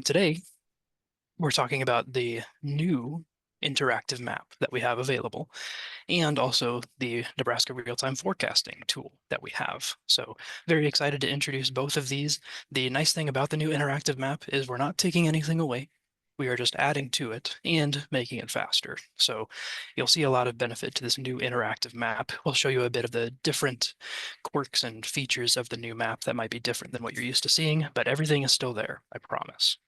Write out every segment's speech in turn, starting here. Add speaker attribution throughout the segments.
Speaker 1: Today, we're talking about the new interactive map that we have available, and also the Nebraska real-time forecasting tool that we have. So very excited to introduce both of these. The nice thing about the new interactive map is we're not taking anything away. We are just adding to it and making it faster. So you'll see a lot of benefit to this new interactive map. We'll show you a bit of the different quirks and features of the new map that might be different than what you're used to seeing, but everything is still there, I promise.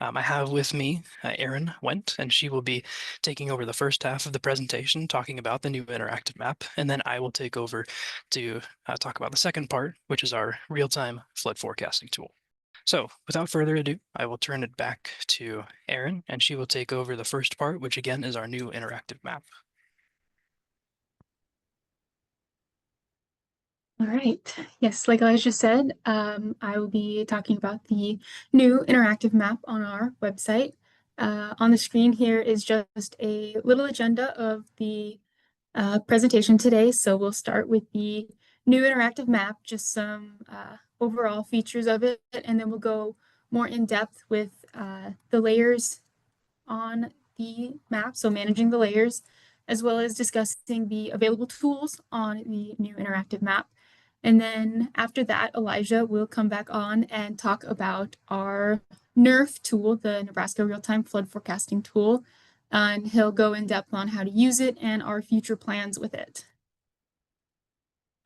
Speaker 1: I have with me Erin Went, and she will be taking over the first half of the presentation, talking about the new interactive map, and then I will take over to talk about the second part, which is our real-time flood forecasting tool. So without further ado, I will turn it back to Erin, and she will take over the first part, which again is our new interactive map.
Speaker 2: All right. Yes, like I just said, I will be talking about the new interactive map on our website. On the screen here is just a little agenda of the presentation today. So we'll start with the new interactive map, just some overall features of it, and then we'll go more in depth with the layers on the map, so managing the layers, as well as discussing the available tools on the new interactive map. And then after that, Elijah will come back on and talk about our NeRFF tool, the Nebraska Real-Time Flood Forecasting tool, and he'll go in depth on how to use it and our future plans with it.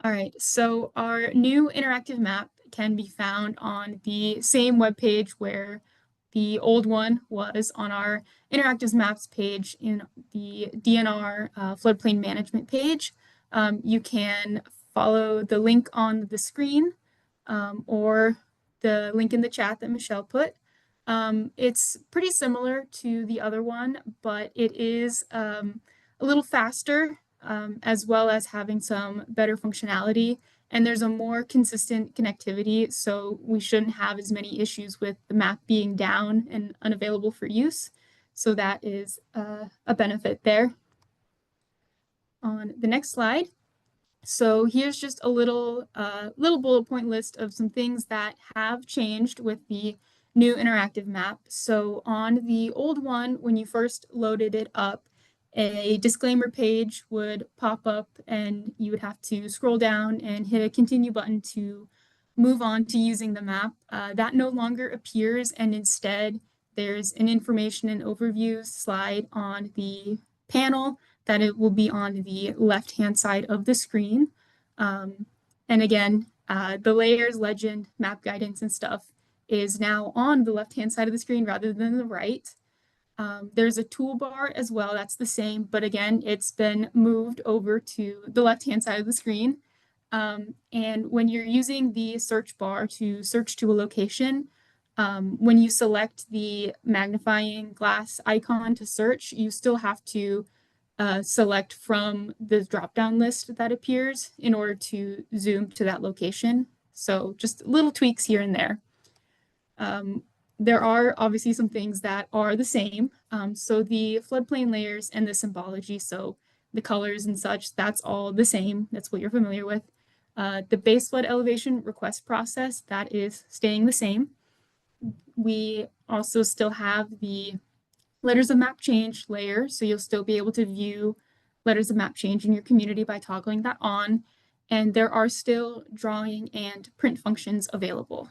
Speaker 2: All right, so our new interactive map can be found on the same webpage where the old one was on our interactive maps page in the DNR floodplain management page. You can follow the link on the screen or the link in the chat that Michelle put. It's pretty similar to the other one, but it is a little faster, as well as having some better functionality. And there's a more consistent connectivity, so we shouldn't have as many issues with the map being down and unavailable for use. So that is a benefit there. On the next slide. So here's just a little bullet point list of some things that have changed with the new interactive map. So on the old one, when you first loaded it up, a disclaimer page would pop up and you would have to scroll down and hit a continue button to move on to using the map. That no longer appears, and instead there's an information and overview slide on the panel that it will be on the left-hand side of the screen. And again, the layers, legend, map guidance, and stuff is now on the left-hand side of the screen rather than the right. There's a toolbar as well, that's the same, but again, it's been moved over to the left-hand side of the screen. And when you're using the search bar to search to a location, when you select the magnifying glass icon to search, you still have to select from the drop-down list that appears in order to zoom to that location. So just little tweaks here and there. There are obviously some things that are the same. So the floodplain layers and the symbology, so the colors and such, that's all the same. That's what you're familiar with. The base flood elevation request process, that is staying the same. We also still have the letters of map change layer, so you'll still be able to view letters of map change in your community by toggling that on. And there are still drawing and print functions available.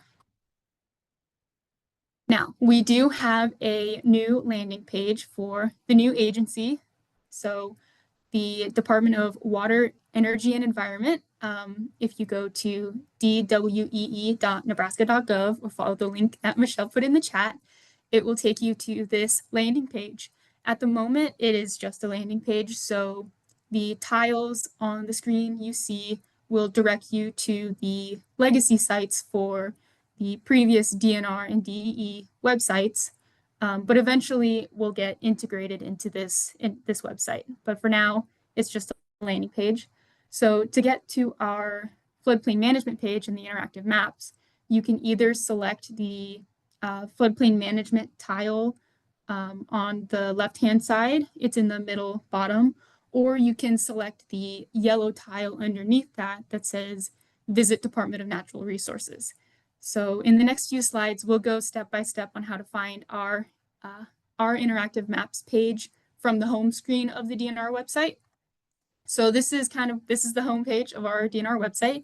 Speaker 2: Now, we do have a new landing page for the new agency. So the Department of Water, Energy, and Environment, if you go to dwee.nebraska.gov or follow the link that Michelle put in the chat, it will take you to this landing page. At the moment, it is just a landing page, so the tiles on the screen you see will direct you to the legacy sites for the previous DNR and DEE websites, but eventually we'll get integrated into this website. But for now, it's just a landing page. So to get to our floodplain management page in the interactive maps, you can either select the floodplain management tile on the left-hand side, it's in the middle bottom, or you can select the yellow tile underneath that that says Visit Department of Natural Resources. So in the next few slides, we'll go step by step on how to find our interactive maps page from the home screen of the DNR website. So this is the home page of our DNR website.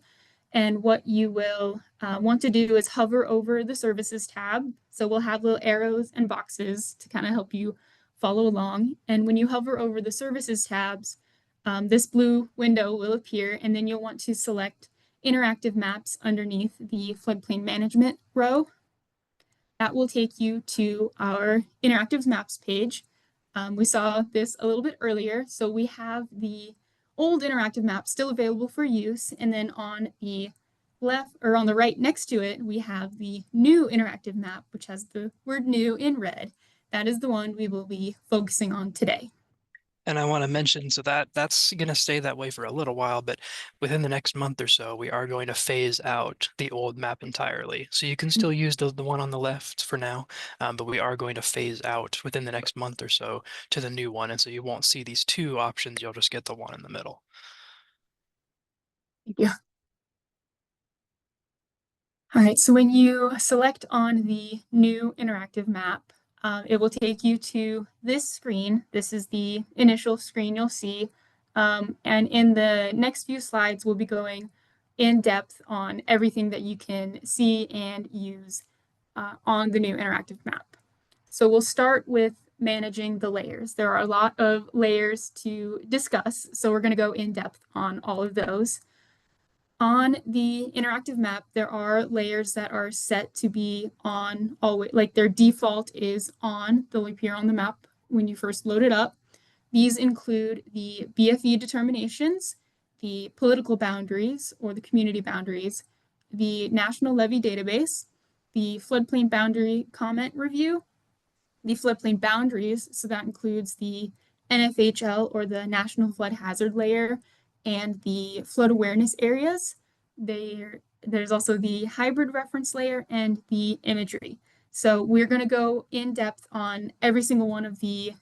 Speaker 2: And what you will want to do is hover over the services tab. So we'll have little arrows and boxes to kind of help you follow along. And when you hover over the services tabs, this blue window will appear, and then you'll want to select interactive maps underneath the floodplain management row. That will take you to our interactive maps page. We saw this a little bit earlier. So we have the old interactive map still available for use. And then on the left or on the right next to it, we have the new interactive map, which has the word new in red. That is the one we will be focusing on today.
Speaker 1: And I want to mention, so that's going to stay that way for a little while, but within the next month or so, we are going to phase out the old map entirely. So you can still use the one on the left for now, but we are going to phase out within the next month or so to the new one. And so you won't see these two options, you'll just get the one in the middle.
Speaker 2: Thank you. All right, so when you select on the new interactive map, it will take you to this screen. This is the initial screen you'll see. And in the next few slides, we'll be going in depth on everything that you can see and use on the new interactive map. So we'll start with managing the layers. There are a lot of layers to discuss, so we're going to go in depth on all of those. On the interactive map, there are layers that are set to be on always, like their default is on. They'll appear on the map when you first load it up. These include the BFE determinations, the political boundaries or the community boundaries, the National Levy Database, the floodplain boundary comment review, the floodplain boundaries, so that includes the NFHL or the National Flood Hazard Layer and the flood awareness areas. There's also the hybrid reference layer and the imagery. So we're going to go in depth on every single one of the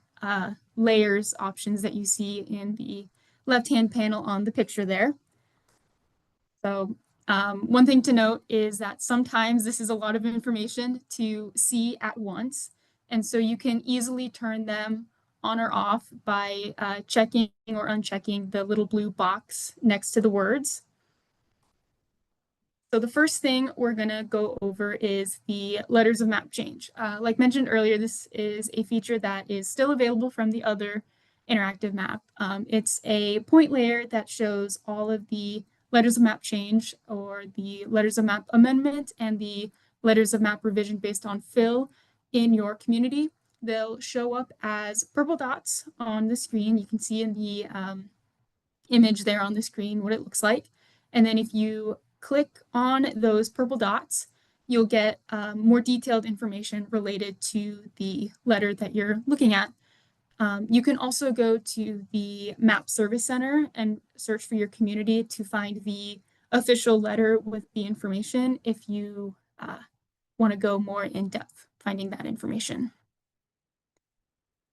Speaker 2: layers options that you see in the left-hand panel on the picture there. So one thing to note is that sometimes this is a lot of information to see at once. And so you can easily turn them on or off by checking or unchecking the little blue box next to the words. So the first thing we're going to go over is the letters of map change. Like mentioned earlier, this is a feature that is still available from the other interactive map. It's a point layer that shows all of the letters of map change or the letters of map amendment and the letters of map revision based on fill in your community. They'll show up as purple dots on the screen. You can see in the image there on the screen what it looks like. And then if you click on those purple dots, you'll get more detailed information related to the letter that you're looking at. You can also go to the Map Service Center and search for your community to find the official letter with the information if you want to go more in depth finding that information.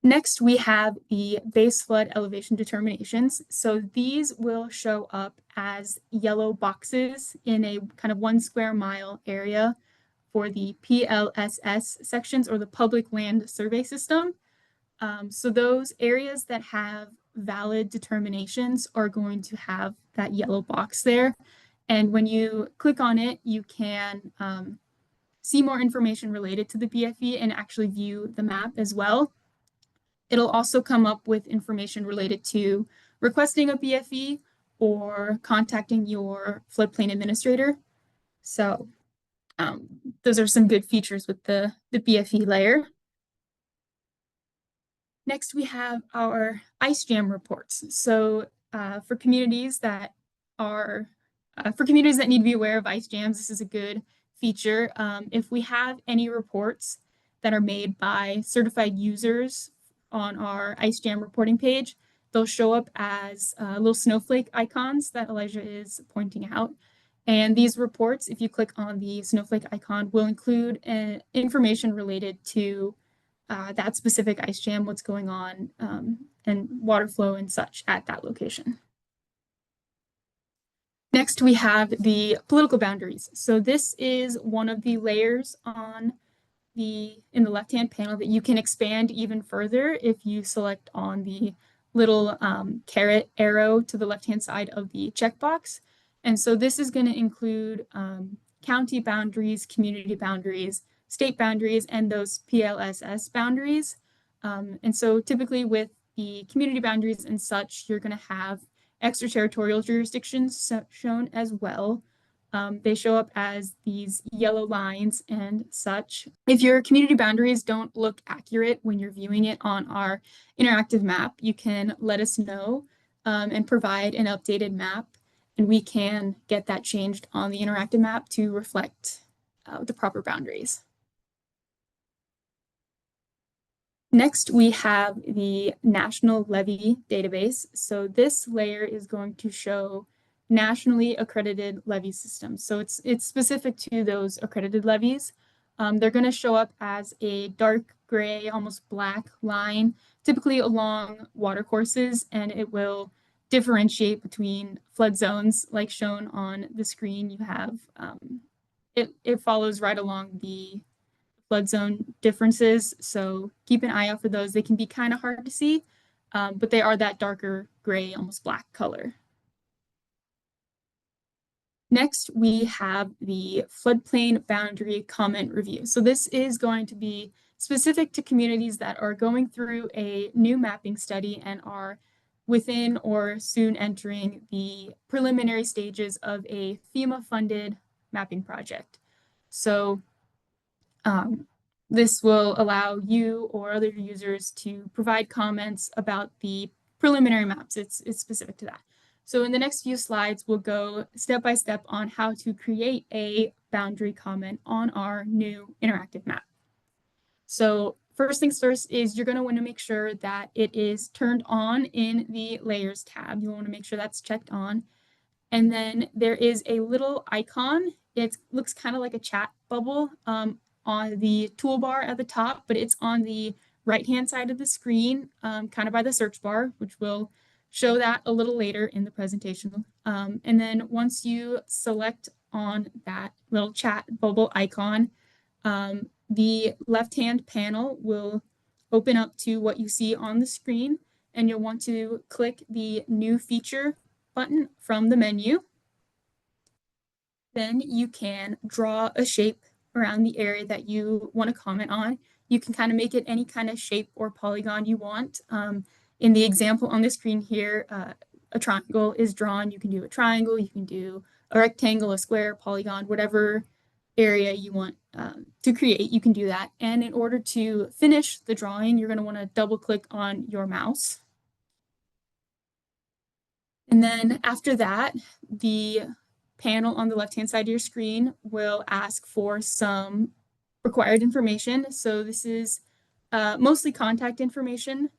Speaker 2: Next, we have the base flood elevation determinations. So these will show up as yellow boxes in a kind of 1 square mile area for the PLSS sections or the Public Land Survey System. So those areas that have valid determinations are going to have that yellow box there. And when you click on it, you can see more information related to the BFE and actually view the map as well. It'll also come up with information related to requesting a BFE or contacting your floodplain administrator. So those are some good features with the BFE layer. Next, we have our ice jam reports. So for communities that need to be aware of ice jams, this is a good feature. If we have any reports that are made by certified users on our ice jam reporting page, they'll show up as little snowflake icons that Elijah is pointing out. And these reports, if you click on the snowflake icon, will include information related to that specific ice jam, what's going on, and water flow and such at that location. Next, we have the political boundaries. So this is one of the layers on in the left-hand panel that you can expand even further if you select on the little caret arrow to the left-hand side of the checkbox. And so this is going to include county boundaries, community boundaries, state boundaries, and those PLSS boundaries. And so typically with the community boundaries and such, you're going to have extraterritorial jurisdictions shown as well. They show up as these yellow lines and such. If your community boundaries don't look accurate when you're viewing it on our interactive map, you can let us know and provide an updated map, and we can get that changed on the interactive map to reflect the proper boundaries. Next, we have the National Levy Database. So this layer is going to show nationally accredited levy systems. So it's specific to those accredited levies. They're going to show up as a dark gray, almost black line, typically along water courses, and it will differentiate between flood zones like shown on the screen. You have it follows right along the flood zone differences. So keep an eye out for those. They can be kind of hard to see, but they are that darker gray, almost black color. Next, we have the floodplain boundary comment review. So this is going to be specific to communities that are going through a new mapping study and are within or soon entering the preliminary stages of a FEMA-funded mapping project. So this will allow you or other users to provide comments about the preliminary maps. It's specific to that. So in the next few slides, we'll go step by step on how to create a boundary comment on our new interactive map. So first things first is you're going to want to make sure that it is turned on in the Layers tab. You'll want to make sure that's checked on. And then there is a little icon. It looks kind of like a chat bubble on the toolbar at the top, but it's on the right-hand side of the screen, kind of by the search bar, which will show that a little later in the presentation. And then once you select on that little chat bubble icon, the left-hand panel will open up to what you see on the screen, and you'll want to click the New Feature button from the menu. Then you can draw a shape around the area that you want to comment on. You can kind of make it any kind of shape or polygon you want. In the example on the screen here, a triangle is drawn. You can do a triangle, you can do a rectangle, a square, polygon, whatever area you want to create, you can do that. And in order to finish the drawing, you're going to want to double click on your mouse. And then after that, the panel on the left-hand side of your screen will ask for some required information. So this is mostly contact information.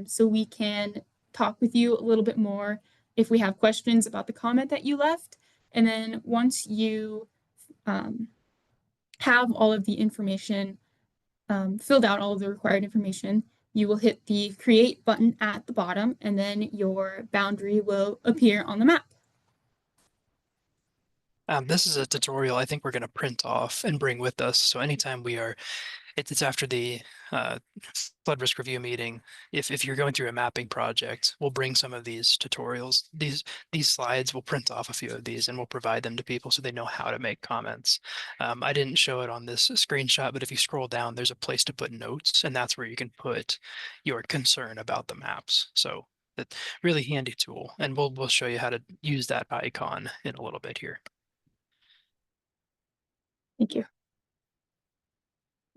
Speaker 2: So we can talk with you a little bit more if we have questions about the comment that you left. And then once you have all of the information, filled out all of the required information, you will hit the Create button at the bottom, and then your boundary will appear on the map.
Speaker 1: This is a tutorial I think we're going to print off and bring with us. So anytime we are, it's after the flood risk review meeting. If you're going through a mapping project, we'll bring some of these tutorials. These slides, we'll print off a few of these and we'll provide them to people so they know how to make comments. I didn't show it on this screenshot, but if you scroll down, there's a place to put notes, and that's where you can put your concern about the maps. So that's really handy tool, and we'll show you how to use that icon in a little bit here.
Speaker 2: Thank you.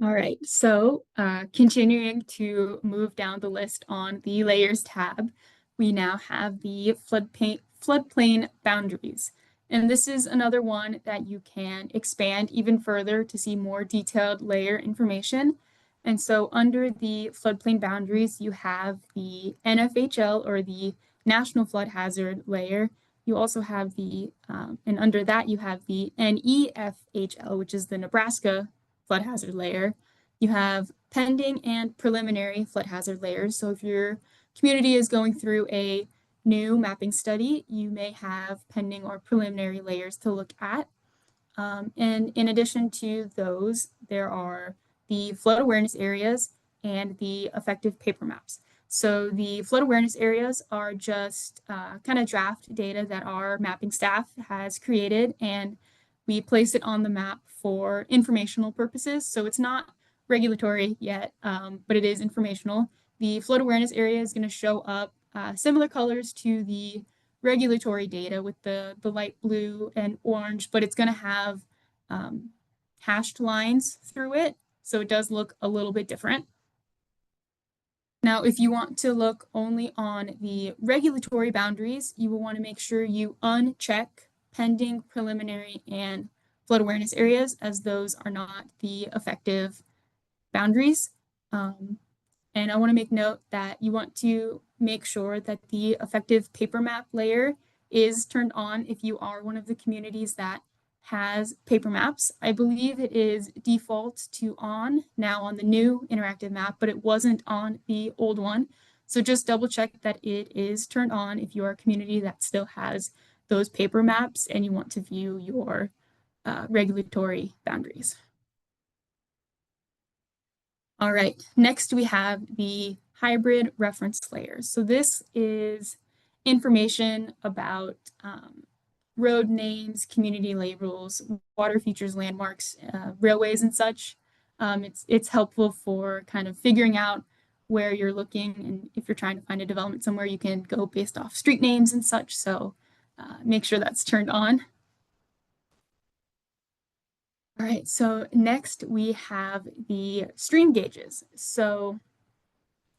Speaker 2: All right, so continuing to move down the list on the Layers tab, we now have the floodplain boundaries. And this is another one that you can expand even further to see more detailed layer information. And so under the floodplain boundaries, you have the NFHL, or the National Flood Hazard layer. You also have the, and under that you have the NeFFL, which is the Nebraska flood hazard layer. You have pending and preliminary flood hazard layers. So if your community is going through a new mapping study, you may have pending or preliminary layers to look at. And in addition to those, there are the flood awareness areas and the effective paper maps. So the flood awareness areas are just kind of draft data that our mapping staff has created, and we place it on the map for informational purposes. So it's not regulatory yet, but it is informational. The flood awareness area is going to show up similar colors to the regulatory data with the light blue and orange, but it's going to have hashed lines through it. So it does look a little bit different. Now, if you want to look only on the regulatory boundaries, you will want to make sure you uncheck pending, preliminary, and flood awareness areas, as those are not the effective boundaries. And I want to make note that you want to make sure that the effective paper map layer is turned on if you are one of the communities that has paper maps. I believe it is default to on now on the new interactive map, but it wasn't on the old one. So just double check that it is turned on if you are a community that still has those paper maps and you want to view your regulatory boundaries. All right, next we have the hybrid reference layers. So this is information about road names, community labels, water features, landmarks, railways, and such. It's helpful for kind of figuring out where you're looking, and if you're trying to find a development somewhere, you can go based off street names and such. So make sure that's turned on. All right, so next we have the stream gauges. So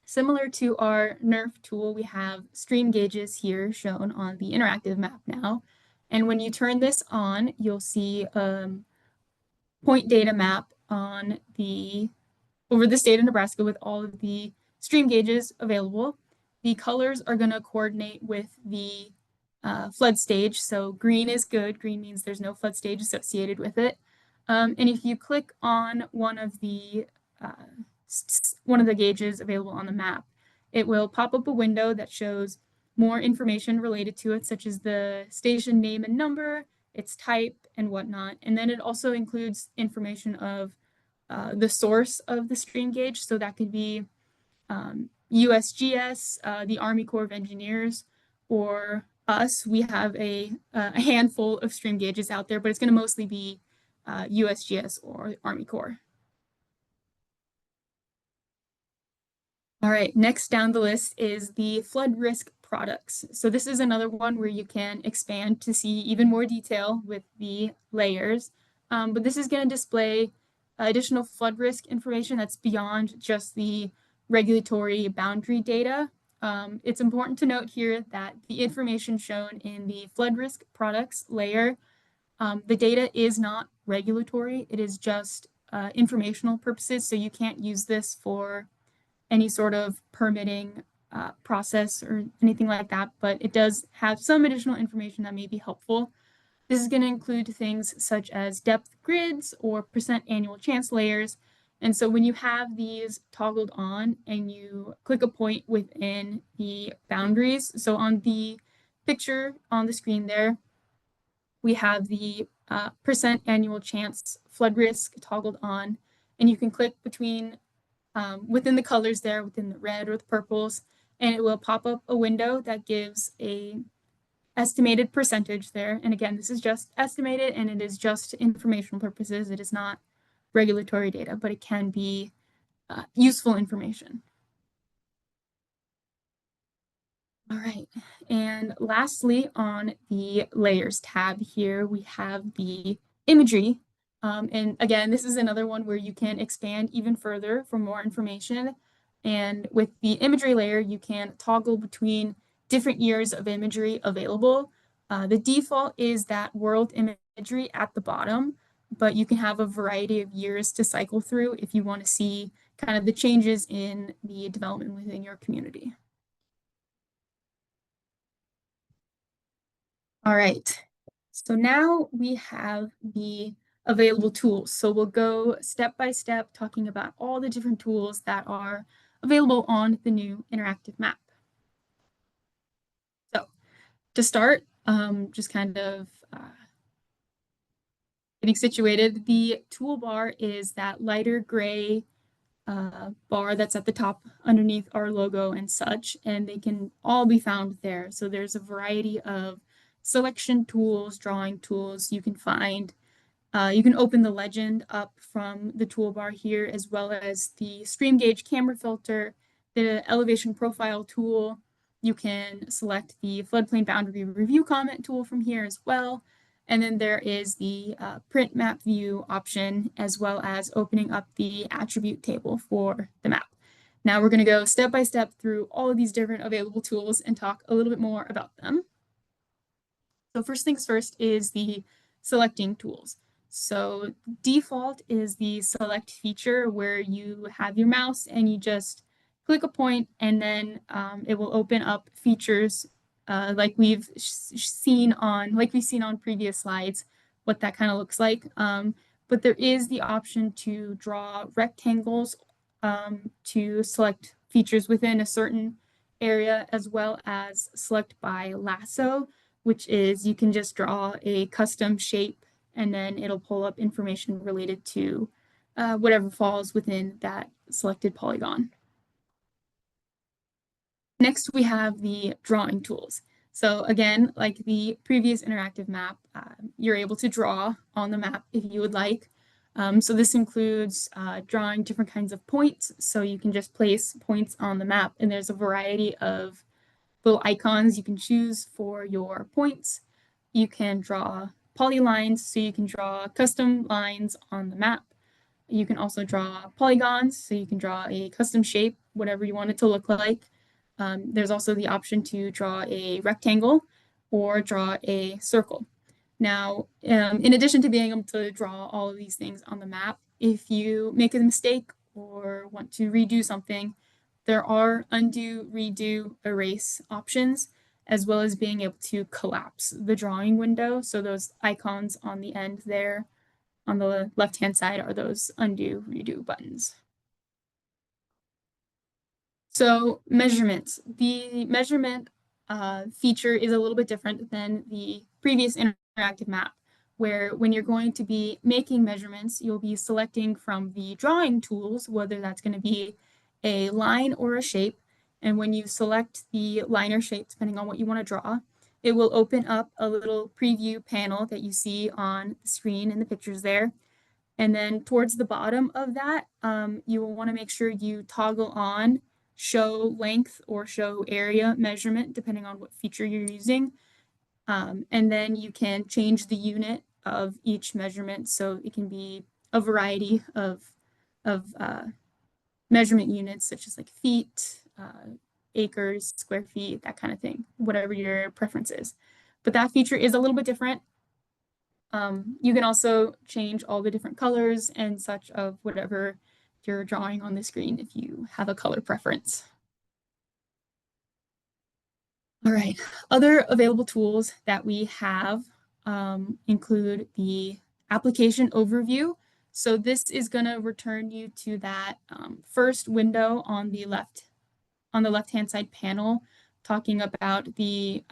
Speaker 2: similar to our NeRFF tool, we have stream gauges here shown on the interactive map now. And when you turn this on, you'll see point data map on over the state of Nebraska with all of the stream gauges available. The colors are going to coordinate with the flood stage. So green is good. Green means there's no flood stage associated with it. And if you click on one of the gauges available on the map, it will pop up a window that shows more information related to it, such as the station name and number, its type, and whatnot. And then it also includes information of the source of the stream gauge. So that could be USGS, the Army Corps of Engineers, or us. We have a handful of stream gauges out there, but it's going to mostly be USGS or Army Corps. All right, next down the list is the flood risk products. So this is another one where you can expand to see even more detail with the layers. But this is going to display additional flood risk information that's beyond just the regulatory boundary data. It's important to note here that the information shown in the flood risk products layer, the data is not regulatory. It is just informational purposes. So you can't use this for any sort of permitting process or anything like that, but it does have some additional information that may be helpful. This is going to include things such as depth grids or percent annual chance layers. And so when you have these toggled on and you click a point within the boundaries, so on the picture on the screen there, we have the percent annual chance flood risk toggled on, and you can click between within the colors there, within the red or the purples, and it will pop up a window that gives a estimated percentage there. And again, this is just estimated and it is just informational purposes. It is not regulatory data, but it can be useful information. All right, and lastly, on the layers tab here, we have the imagery. And again, this is another one where you can expand even further for more information. And with the imagery layer, you can toggle between different years of imagery available. The default is that world imagery at the bottom, but you can have a variety of years to cycle through if you want to see kind of the changes in the development within your community. All right, so now we have the available tools. So we'll go step by step talking about all the different tools that are available on the new interactive map. So to start, just kind of getting situated, the toolbar is that lighter gray bar that's at the top underneath our logo and such, and they can all be found there. So there's a variety of selection tools, drawing tools you can find. You can open the legend up from the toolbar here, as well as the stream gauge camera filter, the elevation profile tool. You can select the floodplain boundary review comment tool from here as well. And then there is the print map view option, as well as opening up the attribute table for the map. Now we're going to go step by step through all of these different available tools and talk a little bit more about them. So first things first is the selecting tools. So default is the select feature where you have your mouse and you just click a point and then it will open up features like we've seen on previous slides, what that kind of looks like. But there is the option to draw rectangles to select features within a certain area, as well as select by lasso, which is you can just draw a custom shape and then it'll pull up information related to whatever falls within that selected polygon. Next, we have the drawing tools. So again, like the previous interactive map, you're able to draw on the map if you would like. So this includes drawing different kinds of points. So you can just place points on the map, and there's a variety of little icons you can choose for your points. You can draw polylines, so you can draw custom lines on the map. You can also draw polygons, so you can draw a custom shape, whatever you want it to look like. There's also the option to draw a rectangle or draw a circle. Now, in addition to being able to draw all of these things on the map, if you make a mistake or want to redo something, there are undo, redo, erase options, as well as being able to collapse the drawing window. So those icons on the end there on the left-hand side are those undo, redo buttons. So measurements. The measurement feature is a little bit different than the previous interactive map, where when you're going to be making measurements, you'll be selecting from the drawing tools, whether that's going to be a line or a shape. And when you select the line or shape, depending on what you want to draw, it will open up a little preview panel that you see on the screen in the pictures there. And then towards the bottom of that, you will want to make sure you toggle on show length or show area measurement, depending on what feature you're using. And then you can change the unit of each measurement. So it can be a variety of measurement units, such as like feet, acres, square feet, that kind of thing, whatever your preference is. But that feature is a little bit different. You can also change all the different colors and such of whatever you're drawing on the screen if you have a color preference. All right, other available tools that we have include the application overview. So this is going to return you to that first window on the left-hand side panel, talking about the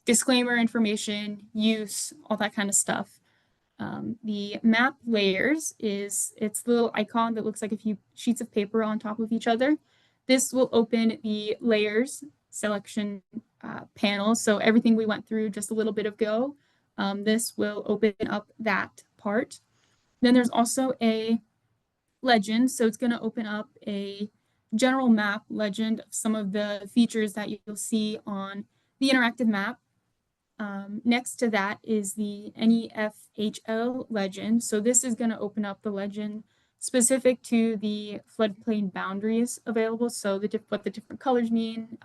Speaker 2: disclaimer information, use, all that kind of stuff. The map layers it's the little icon that looks like a few sheets of paper on top of each other. This will open the layers selection panel. So everything we went through just a little bit ago, this will open up that part. Then there's also a legend. So it's going to open up a general map legend of some of the features that you'll see on the interactive map. Next to that is the NeRFF legend. So this is going to open up the legend specific to the floodplain boundaries available. So what the different colors mean,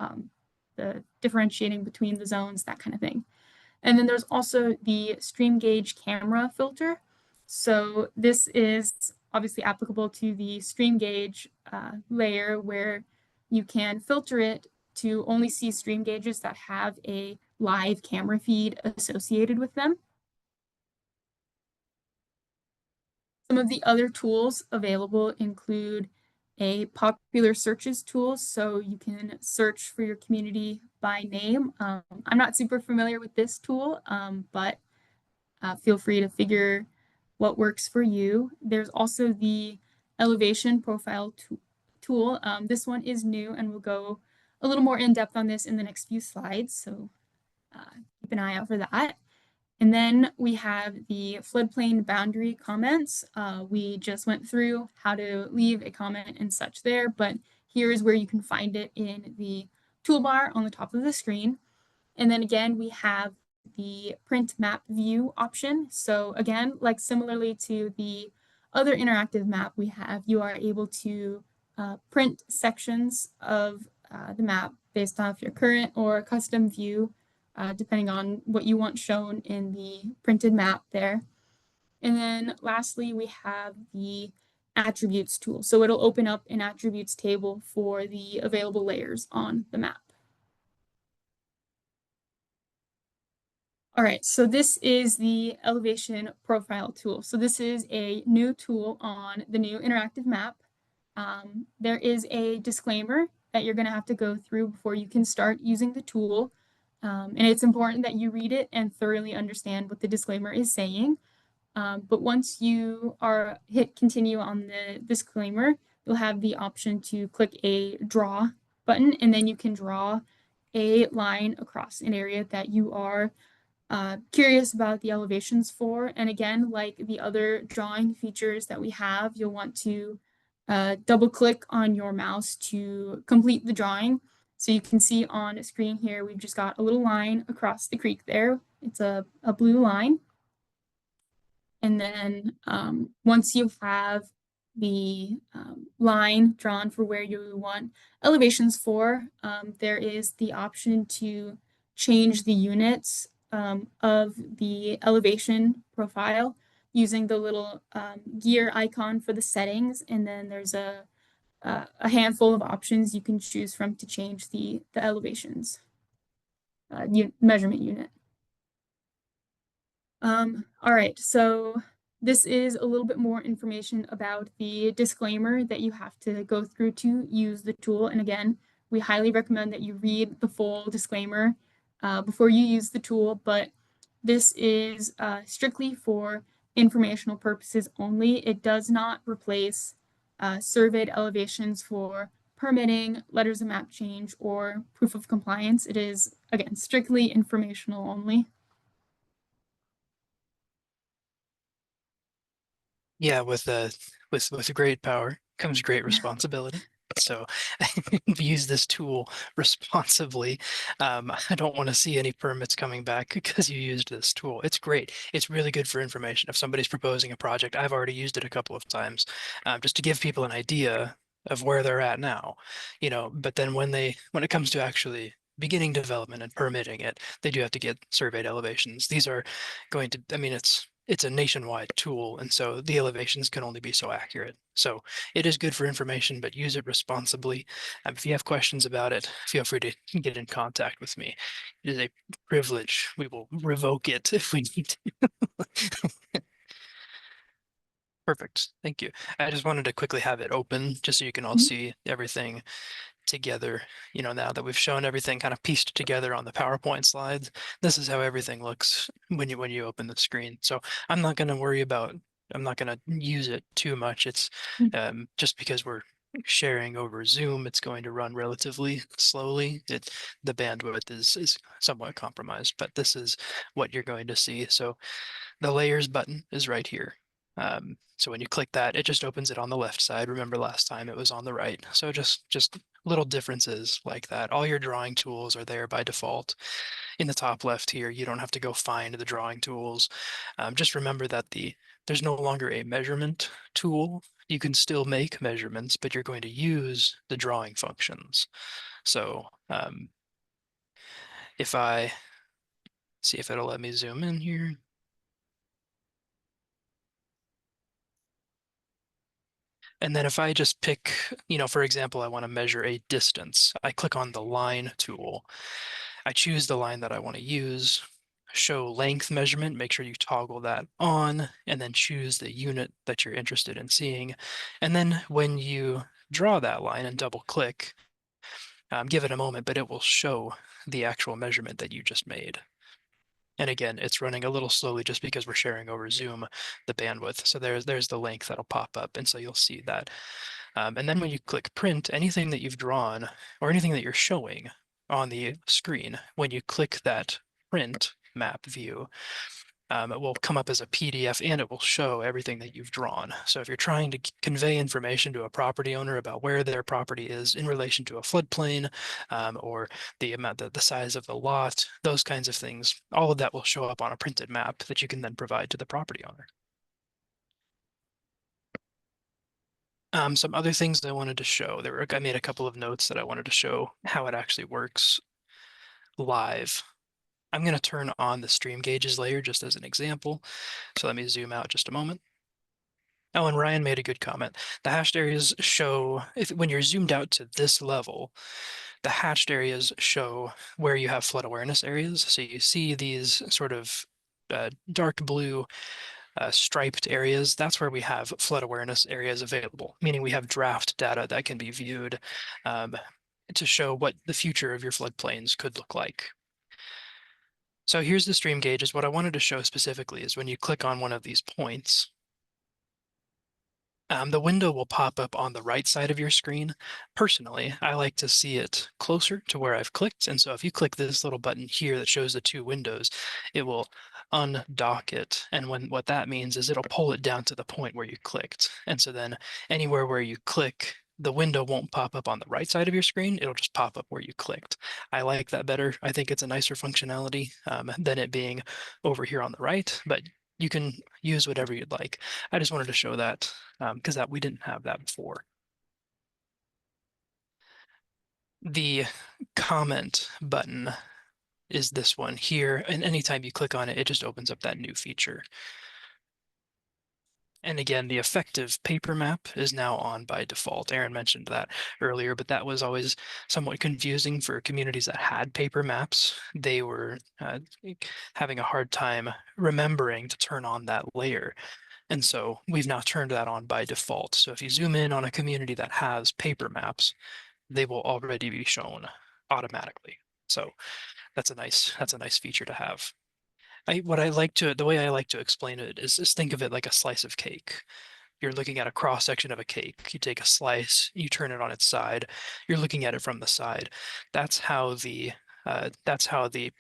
Speaker 2: the differentiating between the zones, that kind of thing. And then there's also the stream gauge camera filter. So this is obviously applicable to the stream gauge layer, where you can filter it to only see stream gauges that have a live camera feed associated with them. Some of the other tools available include a popular searches tool, so you can search for your community by name. I'm not super familiar with this tool, but feel free to figure what works for you. There's also the elevation profile tool. This one is new, and we'll go a little more in depth on this in the next few slides. So keep an eye out for that. And then we have the floodplain boundary comments. We just went through how to leave a comment and such there, but here's where you can find it in the toolbar on the top of the screen. And then again, we have the print map view option. So again, like similarly to the other interactive map we have, you are able to print sections of the map based off your current or custom view, depending on what you want shown in the printed map there. And then lastly, we have the attributes tool. So it'll open up an attributes table for the available layers on the map. All right, so this is the elevation profile tool. So this is a new tool on the new interactive map. There is a disclaimer that you're gonna have to go through before you can start using the tool. And it's important that you read it and thoroughly understand what the disclaimer is saying. But once you hit continue on the disclaimer, you'll have the option to click a draw button, and then you can draw a line across an area that you are curious about the elevations for. And again, like the other drawing features that we have, you'll want to double click on your mouse to complete the drawing. So you can see on screen here, we've just got a little line across the creek there. It's a blue line. And then once you have the line drawn for where you want elevations for, there is the option to change the units of the elevation profile using the little gear icon for the settings. And then there's a handful of options you can choose from to change the elevations measurement unit. All right, so this is a little bit more information about the disclaimer that you have to go through to use the tool. And again, we highly recommend that you read the full disclaimer before you use the tool, but this is strictly for informational purposes only. It does not replace surveyed elevations for permitting, letters of map change, or proof of compliance. It is, again, strictly informational only.
Speaker 1: Yeah, with great power comes great responsibility. So use this tool responsibly. I don't want to see any permits coming back because you used this tool. It's great. It's really good for information. If somebody's proposing a project, I've already used it a couple of times, just to give people an idea of where they're at now, but then when it comes to actually beginning development and permitting it, they do have to get surveyed elevations. These are going to, I mean, it's a nationwide tool, and so the elevations can only be so accurate. So it is good for information, but use it responsibly. If you have questions about it, feel free to get in contact with me. It is a privilege. We will revoke it if we need to. Perfect. Thank you. I just wanted to quickly have it open just so you can all see everything together. Now that we've shown everything kind of pieced together on the PowerPoint slides, this is how everything looks when you open the screen. So I'm not going to use it too much. It's just because we're sharing over Zoom, it's going to run relatively slowly. The bandwidth is somewhat compromised, but this is what you're going to see. So the layers button is right here. So when you click that, it just opens it on the left side. Remember last time it was on the right. So just little differences like that. All your drawing tools are there by default. In the top left here, you don't have to go find the drawing tools. Just remember that there's no longer a measurement tool. You can still make measurements, but you're going to use the drawing functions. So if I see if it'll let me zoom in here. And then if I just pick, for example, I want to measure a distance, I click on the line tool. I choose the line that I want to use, show length measurement, make sure you toggle that on, and then choose the unit that you're interested in seeing. And then when you draw that line and double click, give it a moment, but it will show the actual measurement that you just made. And again, it's running a little slowly just because we're sharing over Zoom the bandwidth. So there's the link that'll pop up, and so you'll see that. And then when you click print, anything that you've drawn or anything that you're showing on the screen, when you click that print map view, it will come up as a PDF and it will show everything that you've drawn. So if you're trying to convey information to a property owner about where their property is in relation to a floodplain, or the amount, the size of the lot, those kinds of things, all of that will show up on a printed map that you can then provide to the property owner. Some other things I wanted to show. I made a couple of notes that I wanted to show how it actually works live. I'm going to turn on the stream gauges layer just as an example. So let me zoom out just a moment. Oh, and Ryan made a good comment. The hashed areas show, when you're zoomed out to this level, the hatched areas show where you have flood awareness areas. So you see these sort of dark blue striped areas. That's where we have flood awareness areas available, meaning we have draft data that can be viewed to show what the future of your floodplains could look like. So here's the stream gauges. What I wanted to show specifically is when you click on one of these points, the window will pop up on the right side of your screen. Personally, I like to see it closer to where I've clicked. And so if you click this little button here that shows the two windows, it will undock it. And what that means is it'll pull it down to the point where you clicked. And so then anywhere where you click, the window won't pop up on the right side of your screen. It'll just pop up where you clicked. I like that better. I think it's a nicer functionality than it being over here on the right, but you can use whatever you'd like. I just wanted to show that because we didn't have that before. The comment button is this one here, and anytime you click on it, it just opens up that new feature. And again, the effective paper map is now on by default. Aaron mentioned that earlier, but that was always somewhat confusing for communities that had paper maps. They were having a hard time remembering to turn on that layer. And so we've now turned that on by default. So if you zoom in on a community that has paper maps, they will already be shown automatically. So that's a nice feature to have. The way I like to explain it is think of it like a slice of cake. You're looking at a cross section of a cake. You take a slice, you turn it on its side. You're looking at it from the side. That's how the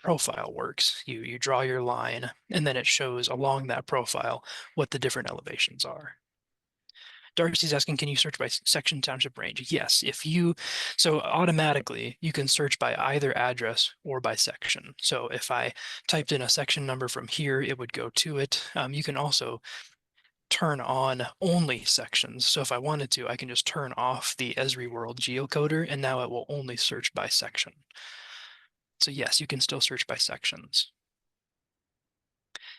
Speaker 1: profile works. You draw your line, and then it shows along that profile what the different elevations are. Darcy's asking, can you search by section, township, range? Yes, so automatically you can search by either address or by section. So if I typed in a section number from here, it would go to it. You can also turn on only sections. So if I wanted to, I can just turn off the Esri World geocoder, and now it will only search by section. So yes, you can still search by sections.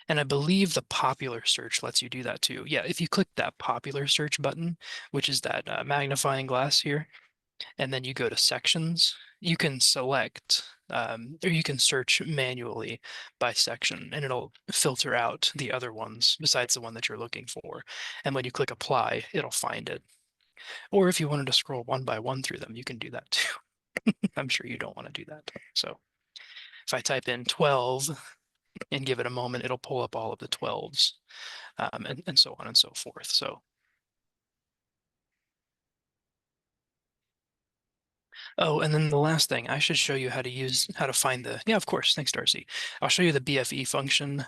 Speaker 1: And I believe the popular search lets you do that too. Yeah, if you click that popular search button, which is that magnifying glass here, and then you go to sections, you can select or you can search manually by section, and it'll filter out the other ones besides the one that you're looking for. And when you click apply, it'll find it. Or if you wanted to scroll one by one through them, you can do that too. I'm sure you don't want to do that. So if I type in 12 and give it a moment, it'll pull up all of the 12s and so on and so forth. So, oh, and then the last thing, I should show you how to find yeah, of course. Thanks, Darcy. I'll show you the BFE function.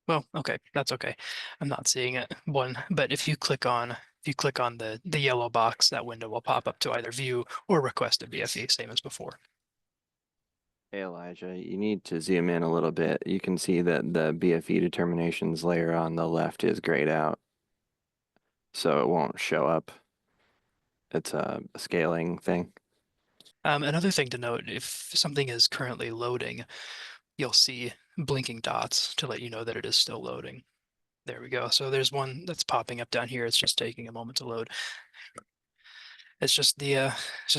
Speaker 1: Well, okay, that's okay. I'm not seeing it but if you click on the yellow box, that window will pop up to either view or request a BFE, same as before.
Speaker 3: Hey Elijah, you need to zoom in a little bit. You can see that the BFE determinations layer on the left is grayed out, so it won't show up. It's a scaling thing.
Speaker 1: Another thing to note, if something is currently loading, you'll see blinking dots to let you know that it is still loading. There we go. So there's one that's popping up down here. It's just taking a moment to load. It's just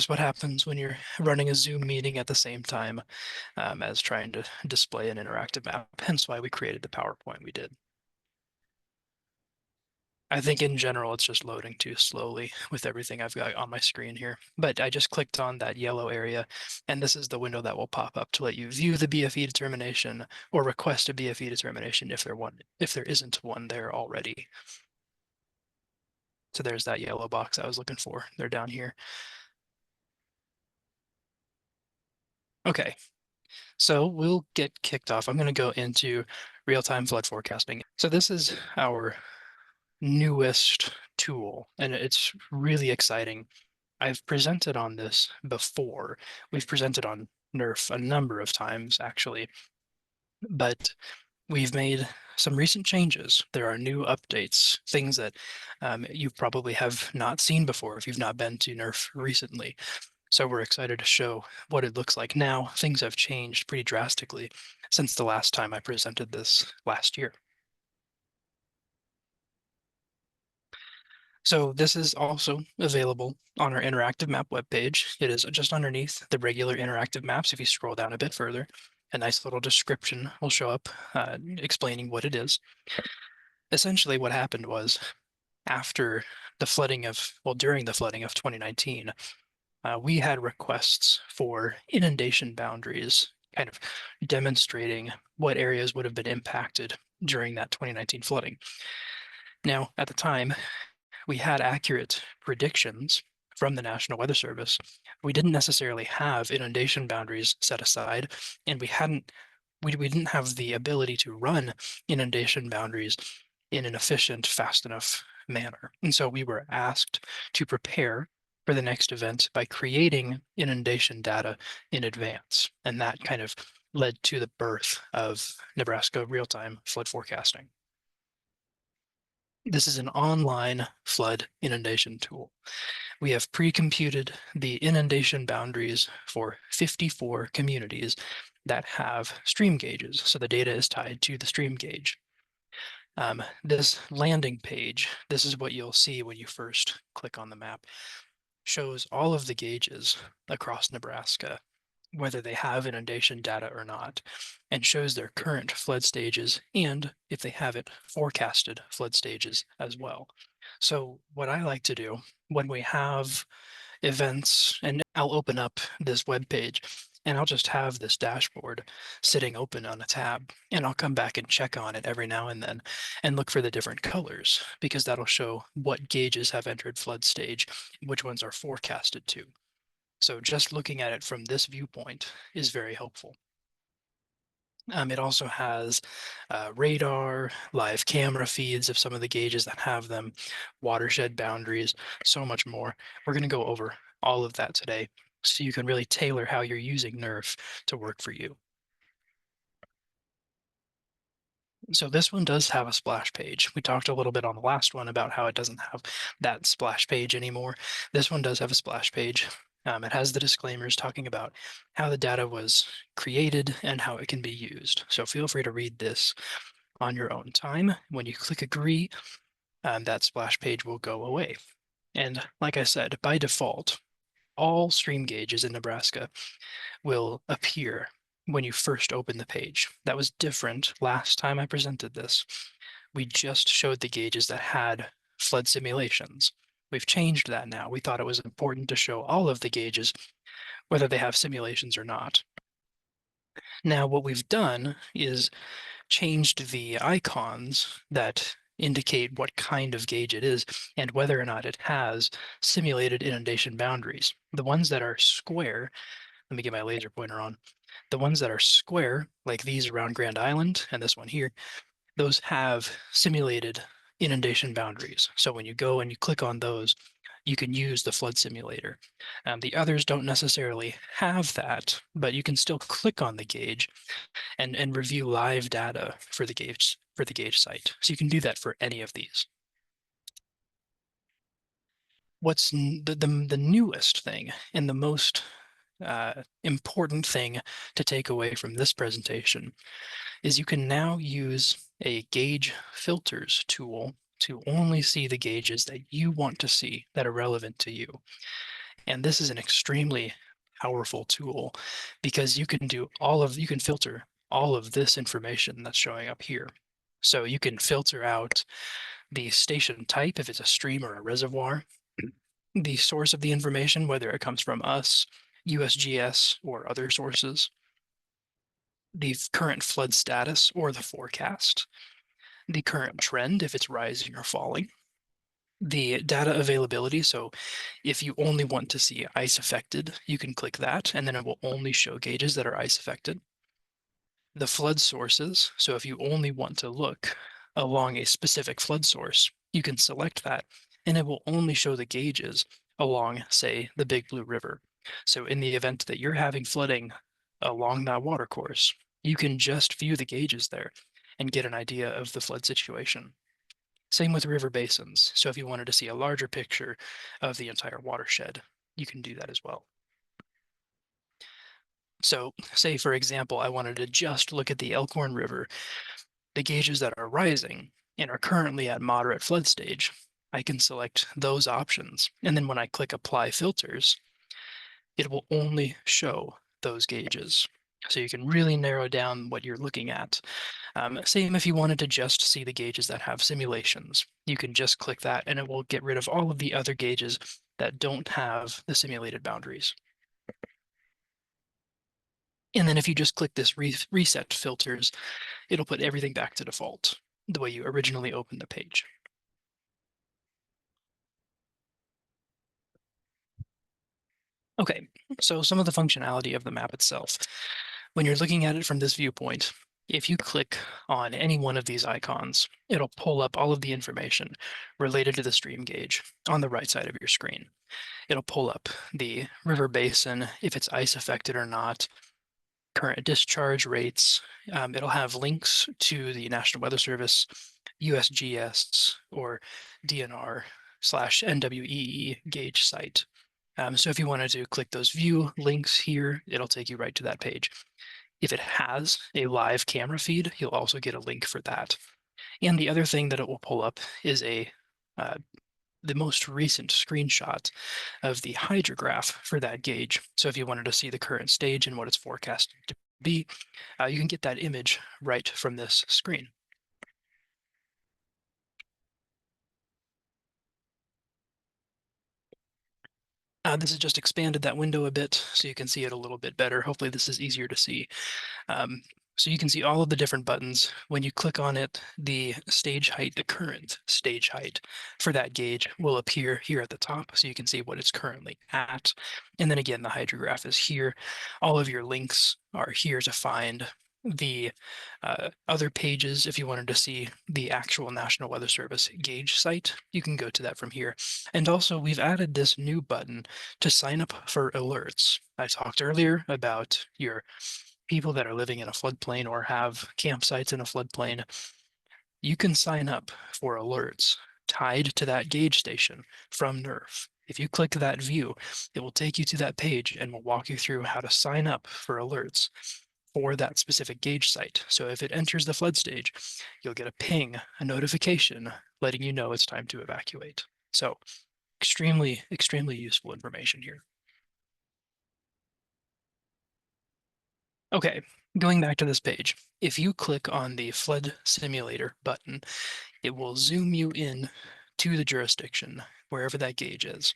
Speaker 1: what happens when you're running a Zoom meeting at the same time as trying to display an interactive map. Hence why we created the PowerPoint we did. I think in general, it's just loading too slowly with everything I've got on my screen here. But I just clicked on that yellow area, and this is the window that will pop up to let you view the BFE determination or request a BFE determination if there isn't one there already. So there's that yellow box I was looking for. They're down here. Okay, so we'll get kicked off. I'm going to go into real-time flood forecasting. So this is our newest tool, and it's really exciting. I've presented on this before. We've presented on NeRFF a number of times, actually, but we've made some recent changes. There are new updates, things that you probably have not seen before if you've not been to NeRFF recently. So we're excited to show what it looks like now. Things have changed pretty drastically since the last time I presented this last year. So this is also available on our interactive map webpage. It is just underneath the regular interactive maps. If you scroll down a bit further, a nice little description will show up explaining what it is. Essentially, what happened was after the flooding of, well, during the flooding of 2019, we had requests for inundation boundaries, kind of demonstrating what areas would have been impacted during that 2019 flooding. Now, at the time, we had accurate predictions from the National Weather Service. We didn't necessarily have inundation boundaries set aside, and we didn't have the ability to run inundation boundaries in an efficient, fast enough manner. And so we were asked to prepare for the next event by creating inundation data in advance. And that kind of led to the birth of Nebraska real-time flood forecasting. This is an online flood inundation tool. We have pre-computed the inundation boundaries for 54 communities that have stream gauges. So the data is tied to the stream gauge. This landing page, this is what you'll see when you first click on the map, shows all of the gauges across Nebraska, whether they have inundation data or not, and shows their current flood stages and, if they have it, forecasted flood stages as well. So what I like to do when we have events, and I'll open up this web page and I'll just have this dashboard sitting open on a tab, and I'll come back and check on it every now and then and look for the different colors, because that'll show what gauges have entered flood stage, which ones are forecasted to. So just looking at it from this viewpoint is very helpful. It also has radar, live camera feeds of some of the gauges that have them, watershed boundaries, so much more. We're going to go over all of that today so you can really tailor how you're using NeRFF to work for you. So this one does have a splash page. We talked a little bit on the last one about how it doesn't have that splash page anymore. This one does have a splash page. It has the disclaimers talking about how the data was created and how it can be used. So feel free to read this on your own time. When you click agree, that splash page will go away. And like I said, by default, all stream gauges in Nebraska will appear when you first open the page. That was different last time I presented this. We just showed the gauges that had flood simulations. We've changed that now. We thought it was important to show all of the gauges, whether they have simulations or not. Now, what we've done is changed the icons that indicate what kind of gauge it is and whether or not it has simulated inundation boundaries. The ones that are square, let me get my laser pointer on. The ones that are square, like these around Grand Island and this one here, those have simulated inundation boundaries. So when you go and you click on those, you can use the flood simulator. The others don't necessarily have that, but you can still click on the gauge and review live data for the gauge site. So you can do that for any of these. What's the newest thing and the most important thing to take away from this presentation is you can now use a gauge filters tool to only see the gauges that you want to see that are relevant to you. And this is an extremely powerful tool because you can filter all of this information that's showing up here. So you can filter out the station type, if it's a stream or a reservoir, the source of the information, whether it comes from us, USGS, or other sources, the current flood status or the forecast, the current trend, if it's rising or falling, the data availability. So if you only want to see ice affected, you can click that, and then it will only show gauges that are ice affected. The flood sources. So if you only want to look along a specific flood source, you can select that, and it will only show the gauges along, say, the Big Blue River. So in the event that you're having flooding along that watercourse, you can just view the gauges there and get an idea of the flood situation. Same with river basins. So if you wanted to see a larger picture of the entire watershed, you can do that as well. So say, for example, I wanted to just look at the Elkhorn River, the gauges that are rising and are currently at moderate flood stage. I can select those options. And then when I click apply filters, it will only show those gauges. So you can really narrow down what you're looking at. Same if you wanted to just see the gauges that have simulations. You can just click that and it will get rid of all of the other gauges that don't have the simulated boundaries. And then if you just click this reset filters, it'll put everything back to default, the way you originally opened the page. Okay, so some of the functionality of the map itself. When you're looking at it from this viewpoint, if you click on any one of these icons, it'll pull up all of the information related to the stream gauge on the right side of your screen. It'll pull up the river basin, if it's ice affected or not, current discharge rates. It'll have links to the National Weather Service, USGS, or DNR/NWEE gauge site. So if you wanted to click those view links here, it'll take you right to that page. If it has a live camera feed, you'll also get a link for that. And the other thing that it will pull up is the most recent screenshot of the hydrograph for that gauge. So if you wanted to see the current stage and what it's forecasted to be, you can get that image right from this screen. This has just expanded that window a bit so you can see it a little bit better. Hopefully this is easier to see. So you can see all of the different buttons. When you click on it, the stage height, the current stage height for that gauge will appear here at the top so you can see what it's currently at. And then again, the hydrograph is here. All of your links are here to find the other pages. If you wanted to see the actual National Weather Service gauge site, you can go to that from here. And also we've added this new button to sign up for alerts. I talked earlier about your people that are living in a floodplain or have campsites in a floodplain. You can sign up for alerts tied to that gauge station from NeRFF. If you click that view, it will take you to that page and will walk you through how to sign up for alerts for that specific gauge site. So if it enters the flood stage, you'll get a ping, a notification letting you know it's time to evacuate. So extremely, extremely useful information here. Okay, going back to this page, if you click on the flood simulator button, it will zoom you in to the jurisdiction, wherever that gauge is.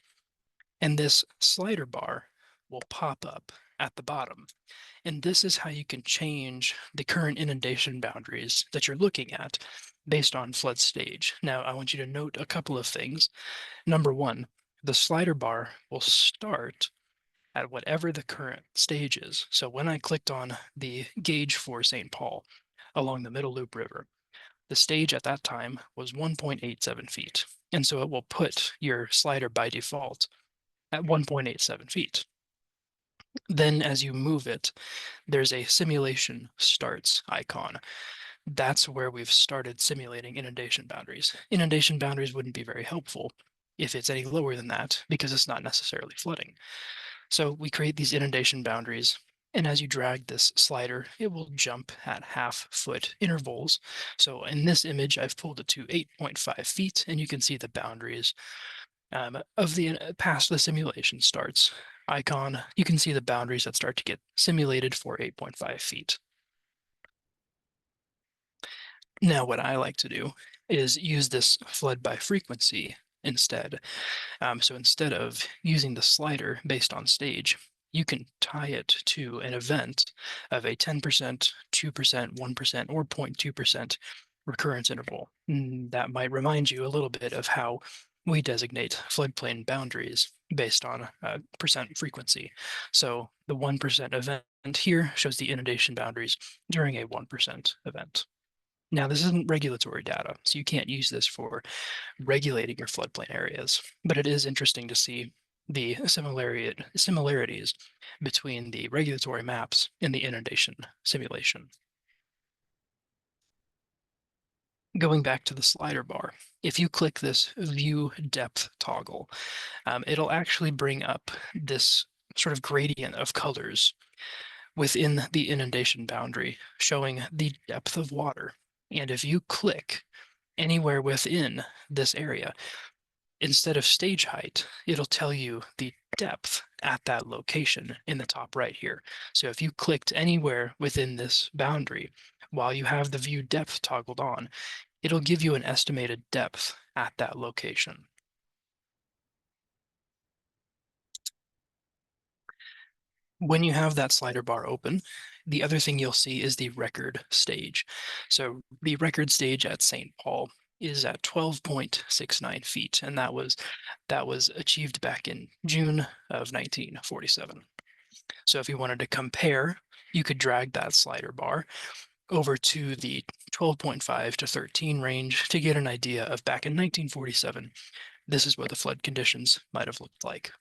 Speaker 1: And this slider bar will pop up at the bottom. And this is how you can change the current inundation boundaries that you're looking at based on flood stage. Now, I want you to note a couple of things. Number one, the slider bar will start at whatever the current stage is. So when I clicked on the gauge for St. Paul along the Middle Loop River, the stage at that time was 1.87 feet. And so it will put your slider by default at 1.87 feet. Then as you move it, there's a simulation starts icon. That's where we've started simulating inundation boundaries. Inundation boundaries wouldn't be very helpful if it's any lower than that because it's not necessarily flooding. So we create these inundation boundaries, and as you drag this slider, it will jump at half-foot intervals. So in this image, I've pulled it to 8.5 feet, and you can see the boundaries of the past the simulation starts icon. You can see the boundaries that start to get simulated for 8.5 feet. Now, what I like to do is use this flood by frequency instead. So instead of using the slider based on stage, you can tie it to an event of a 10%, 2%, 1%, or 0.2% recurrence interval. That might remind you a little bit of how we designate floodplain boundaries based on percent frequency. So the 1% event here shows the inundation boundaries during a 1% event. Now, this isn't regulatory data, so you can't use this for regulating your floodplain areas, but it is interesting to see the similarities between the regulatory maps and the inundation simulation. Going back to the slider bar, if you click this view depth toggle, it'll actually bring up this sort of gradient of colors within the inundation boundary, showing the depth of water. And if you click anywhere within this area, instead of stage height, it'll tell you the depth at that location in the top right here. So if you clicked anywhere within this boundary, while you have the view depth toggled on, it'll give you an estimated depth at that location. When you have that slider bar open, the other thing you'll see is the record stage. So the record stage at St. Paul is at 12.69 feet, and that was achieved back in June of 1947. So if you wanted to compare, you could drag that slider bar over to the 12.5 to 13 range to get an idea of back in 1947, this is what the flood conditions might have looked like.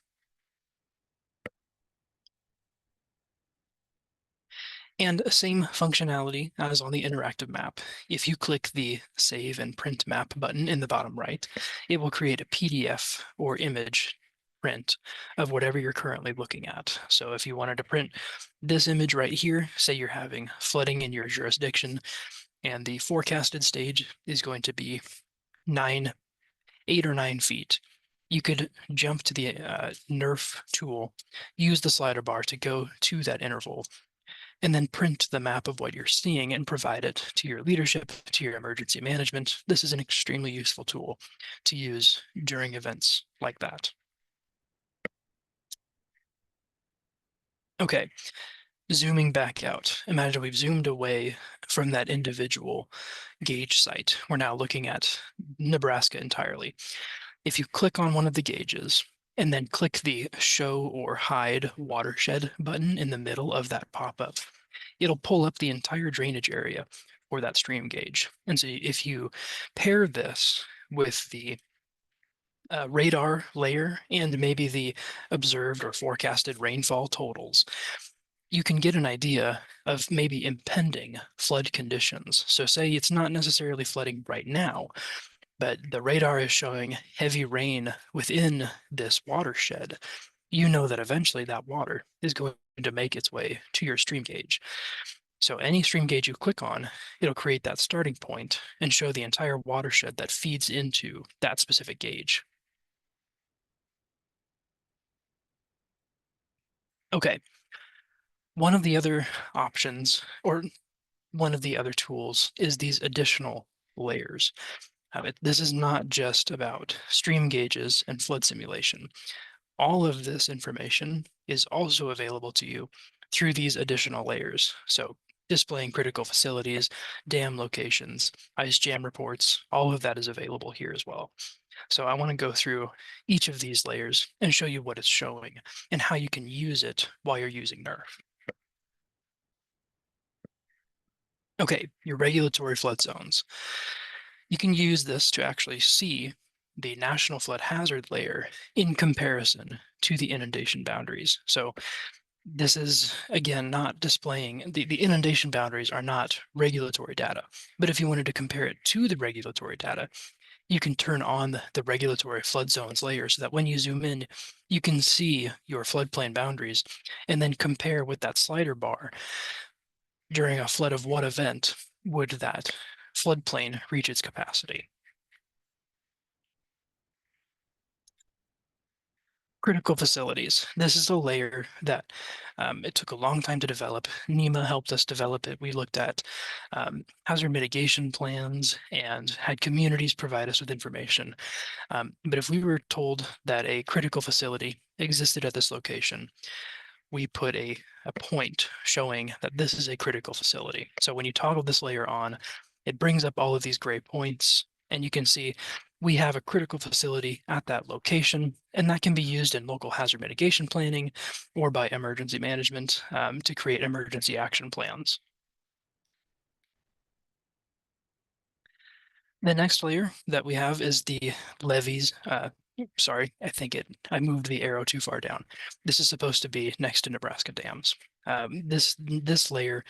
Speaker 1: And same functionality as on the interactive map. If you click the Save and Print Map button in the bottom right, it will create a PDF or image print of whatever you're currently looking at. So if you wanted to print this image right here, say you're having flooding in your jurisdiction, and the forecasted stage is going to be 8 or 9 feet. You could jump to the NeRFF tool, use the slider bar to go to that interval, and then print the map of what you're seeing and provide it to your leadership, to your emergency management. This is an extremely useful tool to use during events like that. Okay, zooming back out. Imagine we've zoomed away from that individual gauge site. We're now looking at Nebraska entirely. If you click on one of the gauges and then click the Show or Hide Watershed button in the middle of that pop-up, it'll pull up the entire drainage area for that stream gauge. And so if you pair this with the radar layer and maybe the observed or forecasted rainfall totals, you can get an idea of maybe impending flood conditions. So say it's not necessarily flooding right now, but the radar is showing heavy rain within this watershed. You know that eventually that water is going to make its way to your stream gauge. So any stream gauge you click on, it'll create that starting point and show the entire watershed that feeds into that specific gauge. Okay, one of the other options, or one of the other tools, is these additional layers. This is not just about stream gauges and flood simulation. All of this information is also available to you through these additional layers. So displaying critical facilities, dam locations, ice jam reports, all of that is available here as well. So I want to go through each of these layers and show you what it's showing and how you can use it while you're using NeRFF. Okay, your regulatory flood zones. You can use this to actually see the national flood hazard layer in comparison to the inundation boundaries. So this is, again, not displaying, the inundation boundaries are not regulatory data. But if you wanted to compare it to the regulatory data, you can turn on the regulatory flood zones layer so that when you zoom in, you can see your floodplain boundaries and then compare with that slider bar. During a flood of what event would that floodplain reach its capacity? critical facilities. This is a layer that it took a long time to develop. NEMA helped us develop it. We looked at hazard mitigation plans and had communities provide us with information. But if we were told that a critical facility existed at this location, we put a point showing that this is a critical facility. So when you toggle this layer on, it brings up all of these gray points, and you can see we have a critical facility at that location, and that can be used in local hazard mitigation planning or by emergency management to create emergency action plans. The next layer that we have is the levees. Sorry, I moved the arrow too far down. This is supposed to be next to Nebraska dams. This layer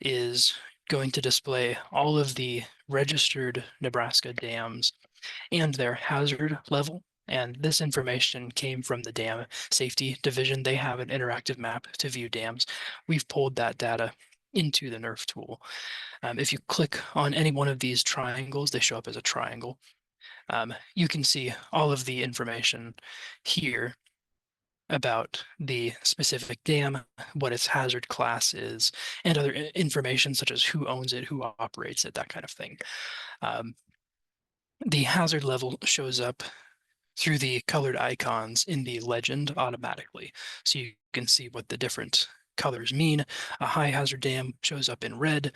Speaker 1: is going to display all of the registered Nebraska dams and their hazard level. And this information came from the Dam Safety Division. They have an interactive map to view dams. We've pulled that data into the NeRFF tool. If you click on any one of these triangles, they show up as a triangle. You can see all of the information here about the specific dam, what its hazard class is, and other information such as who owns it, who operates it, that kind of thing. The hazard level shows up through the colored icons in the legend automatically. So you can see what the different colors mean. A high hazard dam shows up in red,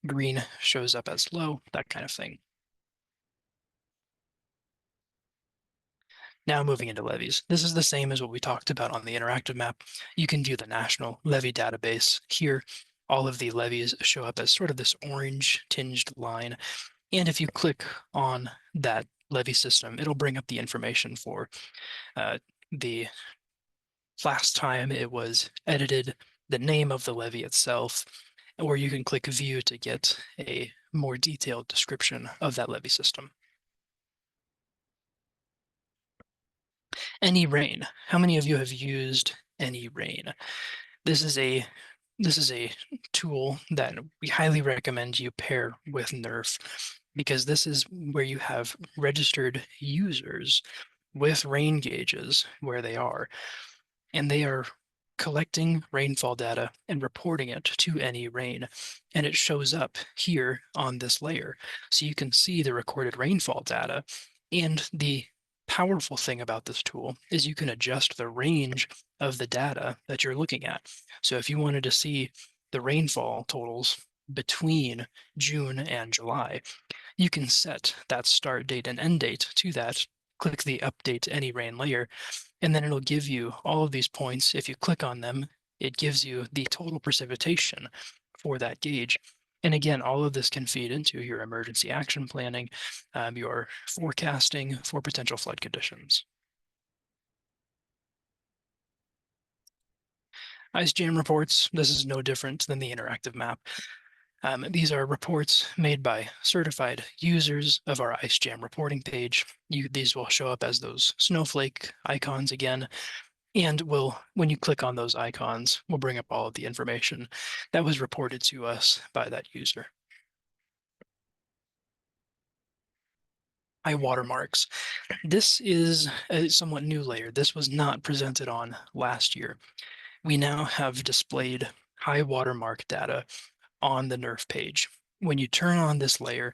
Speaker 1: green shows up as low, that kind of thing. Now moving into levies. This is the same as what we talked about on the interactive map. You can view the national levy database here. All of the levies show up as sort of this orange tinged line. And if you click on that levy system, it'll bring up the information for the last time it was edited, the name of the levy itself, or you can click view to get a more detailed description of that levy system. Any rain. How many of you have used any rain? This is a tool that we highly recommend you pair with NeRFF because this is where you have registered users with rain gauges where they are, and they are collecting rainfall data and reporting it to any rain, and it shows up here on this layer. So you can see the recorded rainfall data, and the powerful thing about this tool is you can adjust the range of the data that you're looking at. So if you wanted to see the rainfall totals between June and July, you can set that start date and end date to that. Click the update any rain layer, and then it'll give you all of these points. If you click on them, it gives you the total precipitation for that gauge. And again, all of this can feed into your emergency action planning, your forecasting for potential flood conditions. Ice jam reports. This is no different than the interactive map. These are reports made by certified users of our ice jam reporting page. These will show up as those snowflake icons again, and when you click on those icons, we'll bring up all of the information that was reported to us by that user. High watermarks. This is a somewhat new layer. This was not presented on last year. We now have displayed high watermark data on the NeRFF page. When you turn on this layer,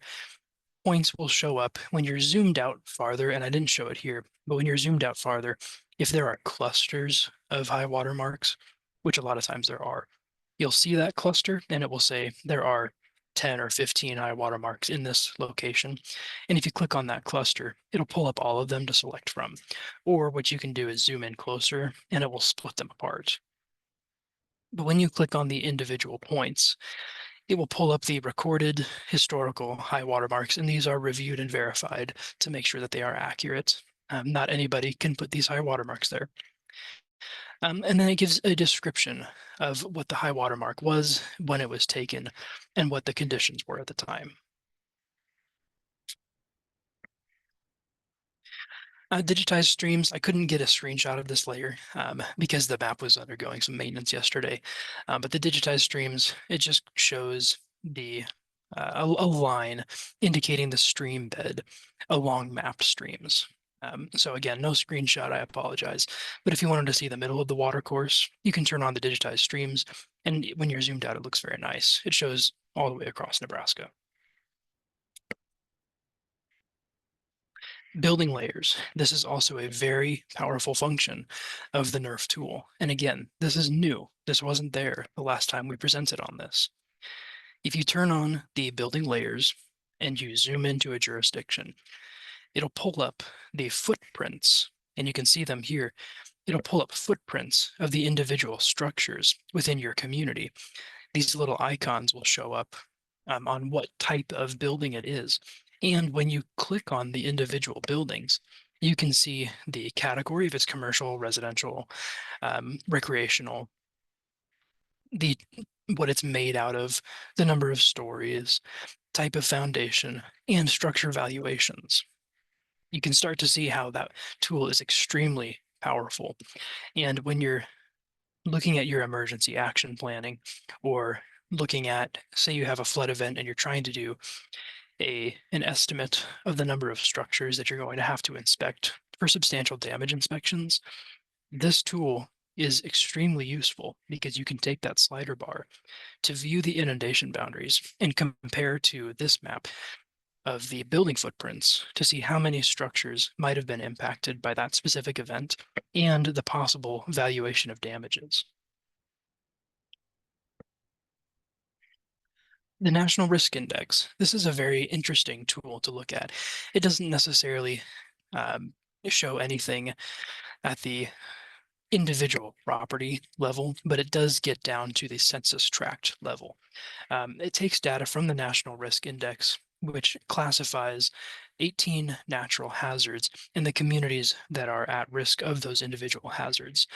Speaker 1: points will show up when you're zoomed out farther, and I didn't show it here, but when you're zoomed out farther, if there are clusters of high water marks, which a lot of times there are, you'll see that cluster and it will say there are 10 or 15 high water marks in this location. And if you click on that cluster, it'll pull up all of them to select from. Or what you can do is zoom in closer and it will split them apart. But when you click on the individual points, it will pull up the recorded historical high water marks, and these are reviewed and verified to make sure that they are accurate. Not anybody can put these high water marks there. And then it gives a description of what the high water mark was, when it was taken, and what the conditions were at the time. Digitized streams, I couldn't get a screenshot of this layer because the map was undergoing some maintenance yesterday. But the digitized streams, it just shows a line indicating the stream bed along mapped streams. So again, no screenshot, I apologize. But if you wanted to see the middle of the water course, you can turn on the digitized streams. And when you're zoomed out, it looks very nice. It shows all the way across Nebraska. Building layers. This is also a very powerful function of the NeRFF tool. And again, this is new. This wasn't there the last time we presented on this. If you turn on the building layers and you zoom into a jurisdiction, it'll pull up the footprints, and you can see them here. It'll pull up footprints of the individual structures within your community. These little icons will show up on what type of building it is. And when you click on the individual buildings, you can see the category, if it's commercial, residential, recreational, what it's made out of, the number of stories, type of foundation, and structure valuations. You can start to see how that tool is extremely powerful. And when you're looking at your emergency action planning, or looking at, say you have a flood event and you're trying to do an estimate of the number of structures that you're going to have to inspect for substantial damage inspections, this tool is extremely useful because you can take that slider bar to view the inundation boundaries and compare to this map of the building footprints to see how many structures might have been impacted by that specific event and the possible valuation of damages. The National Risk Index. This is a very interesting tool to look at. It doesn't necessarily show anything at the individual property level, but it does get down to the census tract level. It takes data from the National Risk Index, which classifies 18 natural hazards in the communities that are at risk of those individual hazards.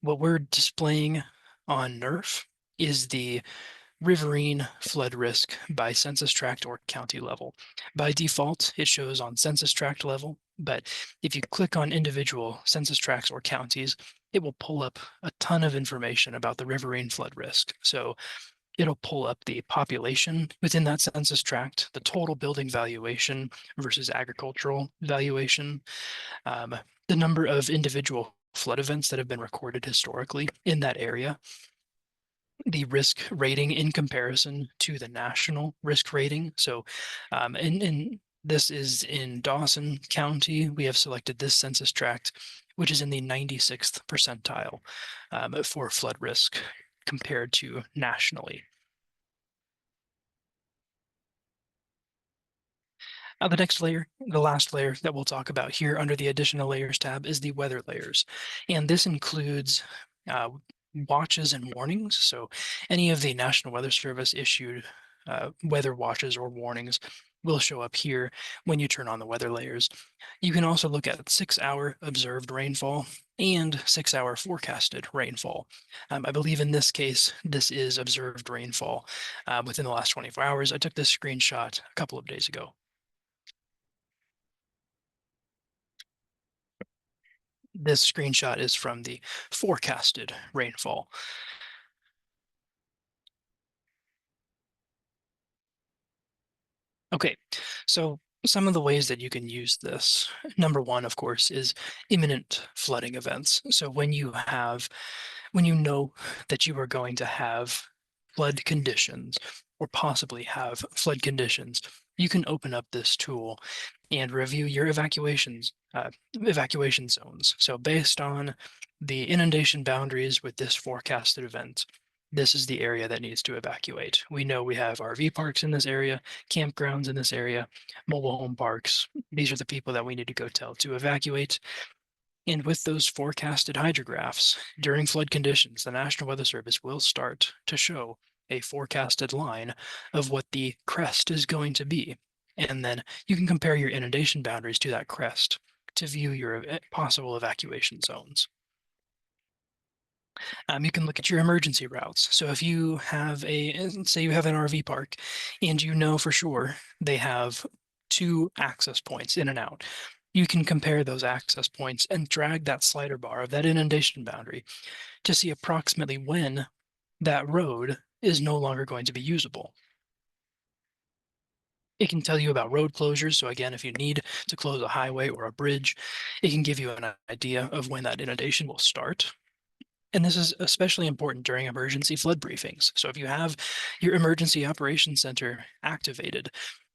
Speaker 1: What we're displaying on NeRFF is the riverine flood risk by census tract or county level. By default, it shows on census tract level, but if you click on individual census tracts or counties, it will pull up a ton of information about the riverine flood risk. So it'll pull up the population within that census tract, the total building valuation versus agricultural valuation, the number of individual flood events that have been recorded historically in that area, the risk rating in comparison to the national risk rating. So, this is in Dawson County. We have selected this census tract, which is in the 96th percentile for flood risk compared to nationally. The next layer, the last layer that we'll talk about here under the additional layers tab is the weather layers. And this includes watches and warnings. So any of the National Weather Service issued weather watches or warnings will show up here when you turn on the weather layers. You can also look at 6-hour observed rainfall and 6-hour forecasted rainfall. I believe in this case, this is observed rainfall within the last 24 hours. I took this screenshot a couple of days ago. This screenshot is from the forecasted rainfall. Okay, so some of the ways that you can use this, number one, of course, is imminent flooding events. So when you know that you are going to have flood conditions or possibly have flood conditions, you can open up this tool and review your evacuation zones. So based on the inundation boundaries with this forecasted event, this is the area that needs to evacuate. We know we have RV parks in this area, campgrounds in this area, mobile home parks. These are the people that we need to go tell to evacuate. And with those forecasted hydrographs during flood conditions, the National Weather Service will start to show a forecasted line of what the crest is going to be. And then you can compare your inundation boundaries to that crest to view your possible evacuation zones. You can look at your emergency routes. So if you have say you have an RV park and you know for sure they have 2 access points in and out, you can compare those access points and drag that slider bar of that inundation boundary to see approximately when that road is no longer going to be usable. It can tell you about road closures. So again, if you need to close a highway or a bridge, it can give you an idea of when that inundation will start. And this is especially important during emergency flood briefings. So if you have your emergency operations center activated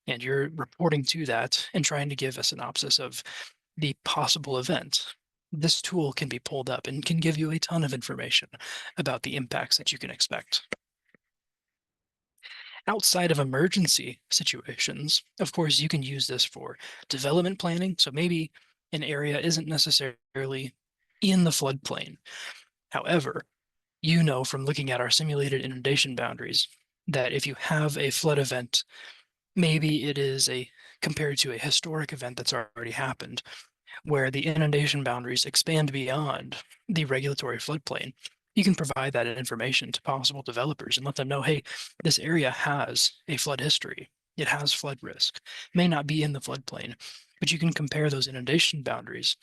Speaker 1: and you're reporting to that and trying to give a synopsis of the possible event, this tool can be pulled up and can give you a ton of information about the impacts that you can expect. Outside of emergency situations, of course, you can use this for development planning. So maybe an area isn't necessarily in the floodplain. However, you know from looking at our simulated inundation boundaries that if you have a flood event, maybe it is a compared to a historic event that's already happened, where the inundation boundaries expand beyond the regulatory floodplain. You can provide that information to possible developers and let them know, hey, this area has a flood history. It has flood risk. It may not be in the floodplain, but you can compare those inundation boundaries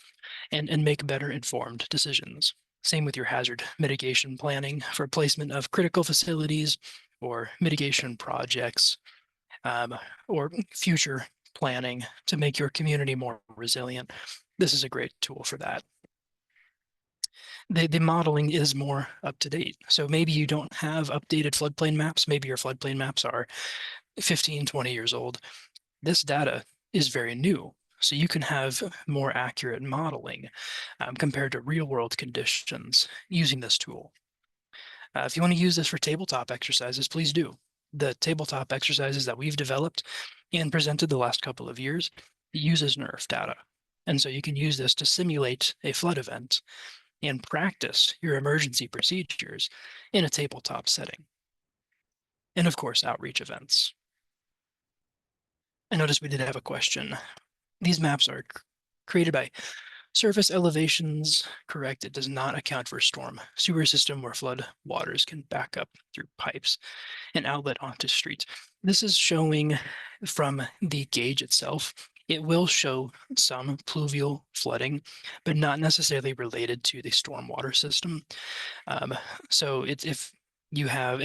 Speaker 1: and make better informed decisions. Same with your hazard mitigation planning for placement of critical facilities or mitigation projects, or future planning to make your community more resilient. This is a great tool for that. The modeling is more up to date. So maybe you don't have updated floodplain maps. Maybe your floodplain maps are 15, 20 years old. This data is very new. So you can have more accurate modeling compared to real world conditions using this tool. If you want to use this for tabletop exercises, please do. The tabletop exercises that we've developed and presented the last couple of years uses NeRFF data. And so you can use this to simulate a flood event and practice your emergency procedures in a tabletop setting. And of course, outreach events. I noticed we did have a question. These maps are created by surface elevations, correct. It does not account for storm sewer system where flood waters can back up through pipes and outlet onto streets. This is showing from the gauge itself. It will show some pluvial flooding, but not necessarily related to the stormwater system. So it's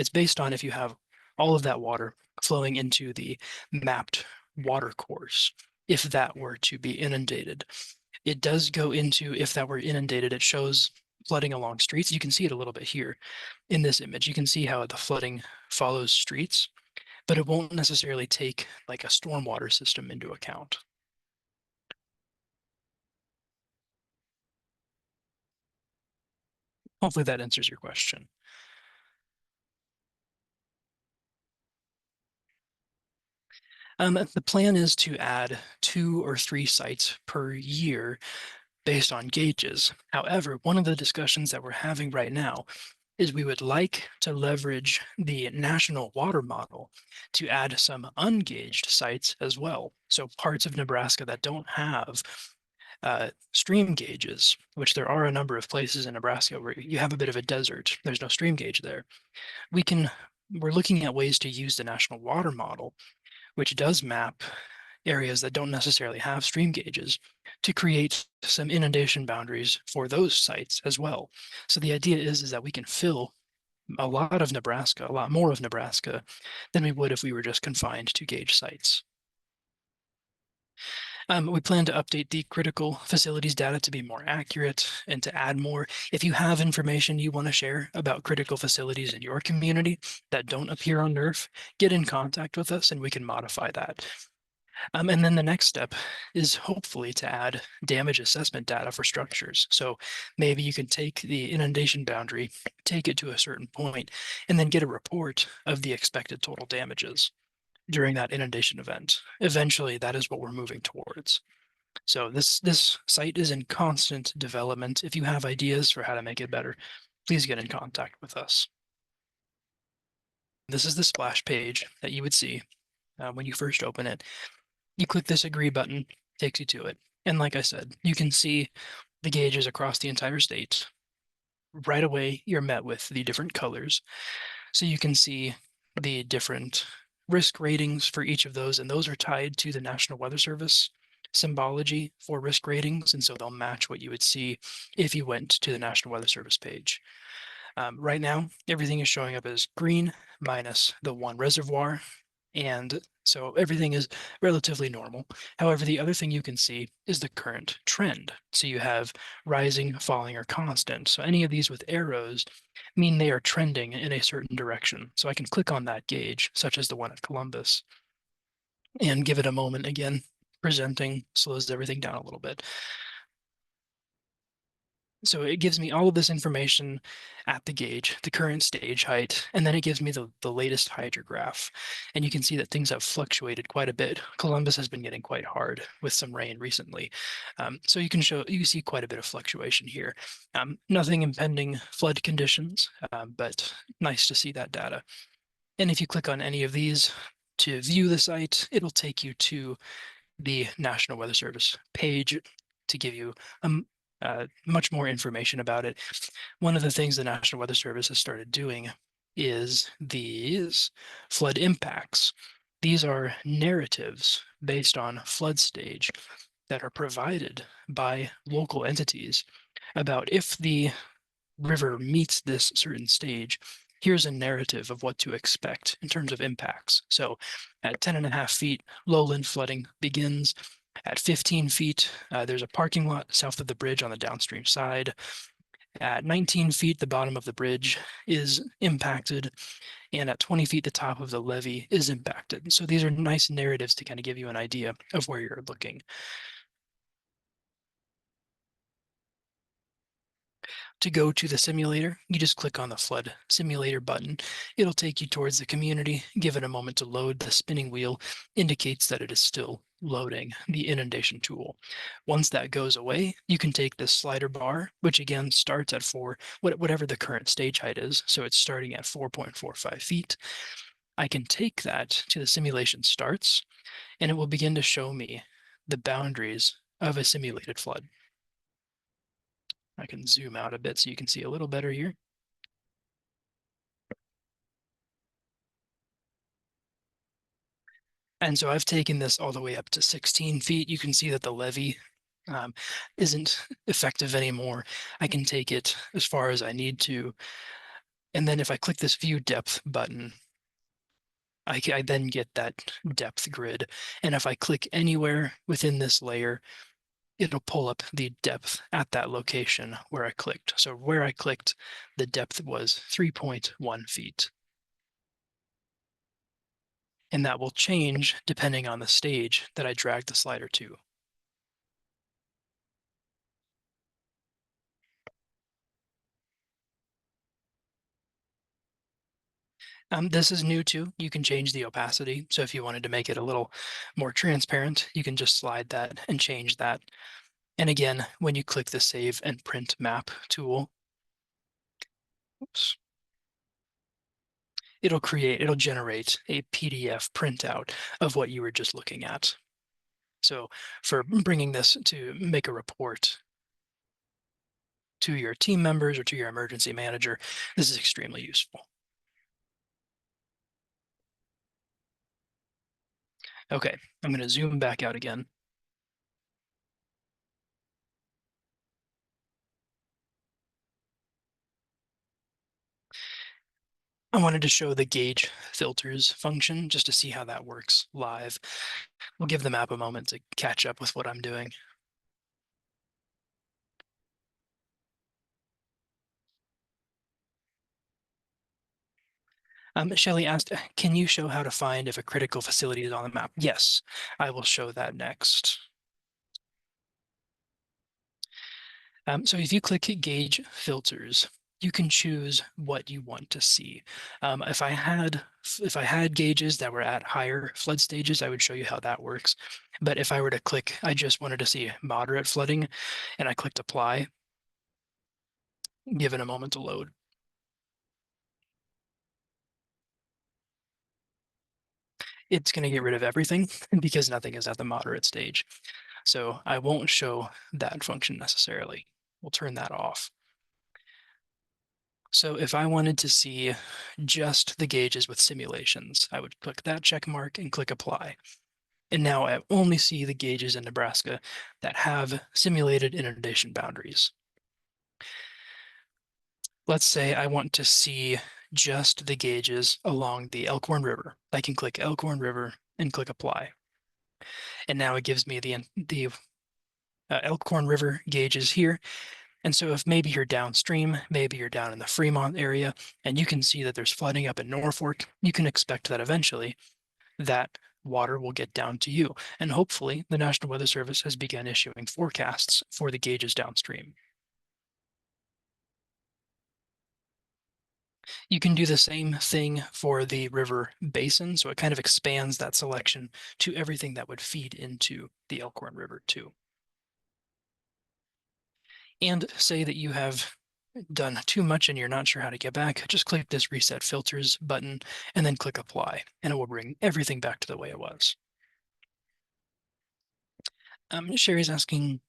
Speaker 1: based on if you have all of that water flowing into the mapped water course, if that were to be inundated. It does go into, if that were inundated, it shows flooding along streets. You can see it a little bit here in this image. You can see how the flooding follows streets, but it won't necessarily take like a stormwater system into account. Hopefully that answers your question. The plan is to add 2 or 3 sites per year based on gauges. However, one of the discussions that we're having right now is we would like to leverage the national water model to add some ungauged sites as well. So parts of Nebraska that don't have stream gauges, which there are a number of places in Nebraska where you have a bit of a desert, there's no stream gauge there. We're looking at ways to use the national water model, which does map areas that don't necessarily have stream gauges, to create some inundation boundaries for those sites as well. So the idea is that we can fill a lot of Nebraska, a lot more of Nebraska than we would if we were just confined to gauge sites. We plan to update the critical facilities data to be more accurate and to add more. If you have information you want to share about critical facilities in your community that don't appear on NeRFF, get in contact with us and we can modify that. And then the next step is hopefully to add damage assessment data for structures. So maybe you can take the inundation boundary, take it to a certain point, and then get a report of the expected total damages during that inundation event. Eventually, that is what we're moving towards. So this site is in constant development. If you have ideas for how to make it better, please get in contact with us. This is the splash page that you would see when you first open it. You click this agree button, takes you to it. And like I said, you can see the gauges across the entire state. Right away, you're met with the different colors. So you can see the different risk ratings for each of those, and those are tied to the National Weather Service symbology for risk ratings. And so they'll match what you would see if you went to the National Weather Service page. Right now, everything is showing up as green minus the one reservoir and So everything is relatively normal. However, the other thing you can see is the current trend. So you have rising, falling, or constant. So any of these with arrows mean they are trending in a certain direction. So I can click on that gauge, such as the one at Columbus, and give it a moment again. Presenting slows everything down a little bit. So it gives me all of this information at the gauge, the current stage height, and then it gives me the latest hydrograph. And you can see that things have fluctuated quite a bit. Columbus has been getting quite hard with some rain recently. So you see quite a bit of fluctuation here. Nothing impending flood conditions, but nice to see that data. And if you click on any of these to view the site, it'll take you to the National Weather Service page to give you much more information about it. One of the things the National Weather Service has started doing is these flood impacts. These are narratives based on flood stage that are provided by local entities about if the river meets this certain stage, here's a narrative of what to expect in terms of impacts. So at 10.5 feet, lowland flooding begins. At 15 feet, there's a parking lot south of the bridge on the downstream side. At 19 feet, the bottom of the bridge is impacted. And at 20 feet, the top of the levee is impacted. So these are nice narratives to kind of give you an idea of where you're looking. To go to the simulator, you just click on the flood simulator button. It'll take you towards the community. Give it a moment to load. The spinning wheel indicates that it is still loading the inundation tool. Once that goes away, you can take this slider bar, which again starts at whatever the current stage height is. So it's starting at 4.45 feet. I can take that to the simulation starts, and it will begin to show me the boundaries of a simulated flood. I can zoom out a bit so you can see a little better here. And so I've taken this all the way up to 16 feet. You can see that the levee isn't effective anymore. I can take it as far as I need to. And then if I click this view depth button, I then get that depth grid. And if I click anywhere within this layer, it'll pull up the depth at that location where I clicked. So where I clicked, the depth was 3.1 feet. And that will change depending on the stage that I drag the slider to. This is new too. You can change the opacity. So if you wanted to make it a little more transparent, you can just slide that and change that. And again, when you click the Save and Print Map tool, oops, it'll generate a PDF printout of what you were just looking at. So for bringing this to make a report to your team members or to your emergency manager, this is extremely useful. Okay, I'm going to zoom back out again. I wanted to show the gauge filters function just to see how that works live. We'll give the map a moment to catch up with what I'm doing. Shelley asked, can you show how to find if a critical facility is on the map? Yes, I will show that next. So if you click gauge filters, you can choose what you want to see. If I had gauges that were at higher flood stages, I would show you how that works. But if I were to click, I just wanted to see moderate flooding, and I clicked apply, give it a moment to load. It's going to get rid of everything because nothing is at the moderate stage. So I won't show that function necessarily. We'll turn that off. So if I wanted to see just the gauges with simulations, I would click that check mark and click apply. And now I only see the gauges in Nebraska that have simulated inundation boundaries. Let's say I want to see just the gauges along the Elkhorn River. I can click Elkhorn River and click apply. And now it gives me the Elkhorn River gauges here. And so if maybe you're downstream, maybe you're down in the Fremont area, and you can see that there's flooding up in Norfolk, you can expect that eventually that water will get down to you. And hopefully the National Weather Service has begun issuing forecasts for the gauges downstream. You can do the same thing for the river basin, so it kind of expands that selection to everything that would feed into the Elkhorn River too. And say that you have done too much and you're not sure how to get back, just click this reset filters button and then click apply, and it will bring everything back to the way it was. Sherry's asking,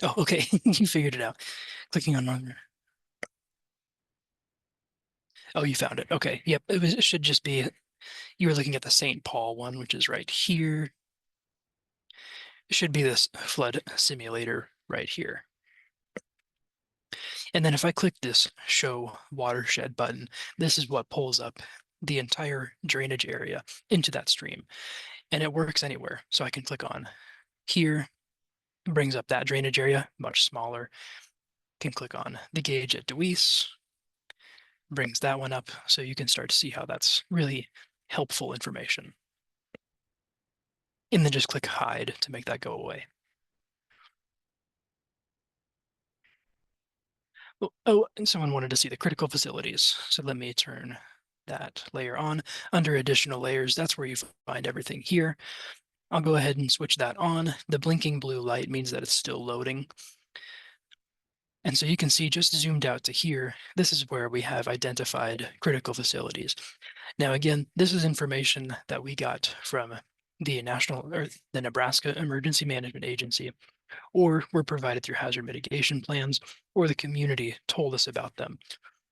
Speaker 1: oh, okay, you figured it out. Clicking on one. Oh, you found it. Okay, yep, it should just be, you were looking at the St. Paul one, which is right here. It should be this flood simulator right here. And then if I click this show watershed button, this is what pulls up the entire drainage area into that stream. And it works anywhere. So I can click on here, brings up that drainage area, much smaller. Can click on the gauge at Deweese, brings that one up. So you can start to see how that's really helpful information. And then just click hide to make that go away. Oh, and someone wanted to see the critical facilities. So let me turn that layer on. Under additional layers, that's where you find everything here. I'll go ahead and switch that on. The blinking blue light means that it's still loading. And so you can see just zoomed out to here, this is where we have identified critical facilities. Now, again, this is information that we got from the the Nebraska Emergency Management Agency, or were provided through hazard mitigation plans, or the community told us about them.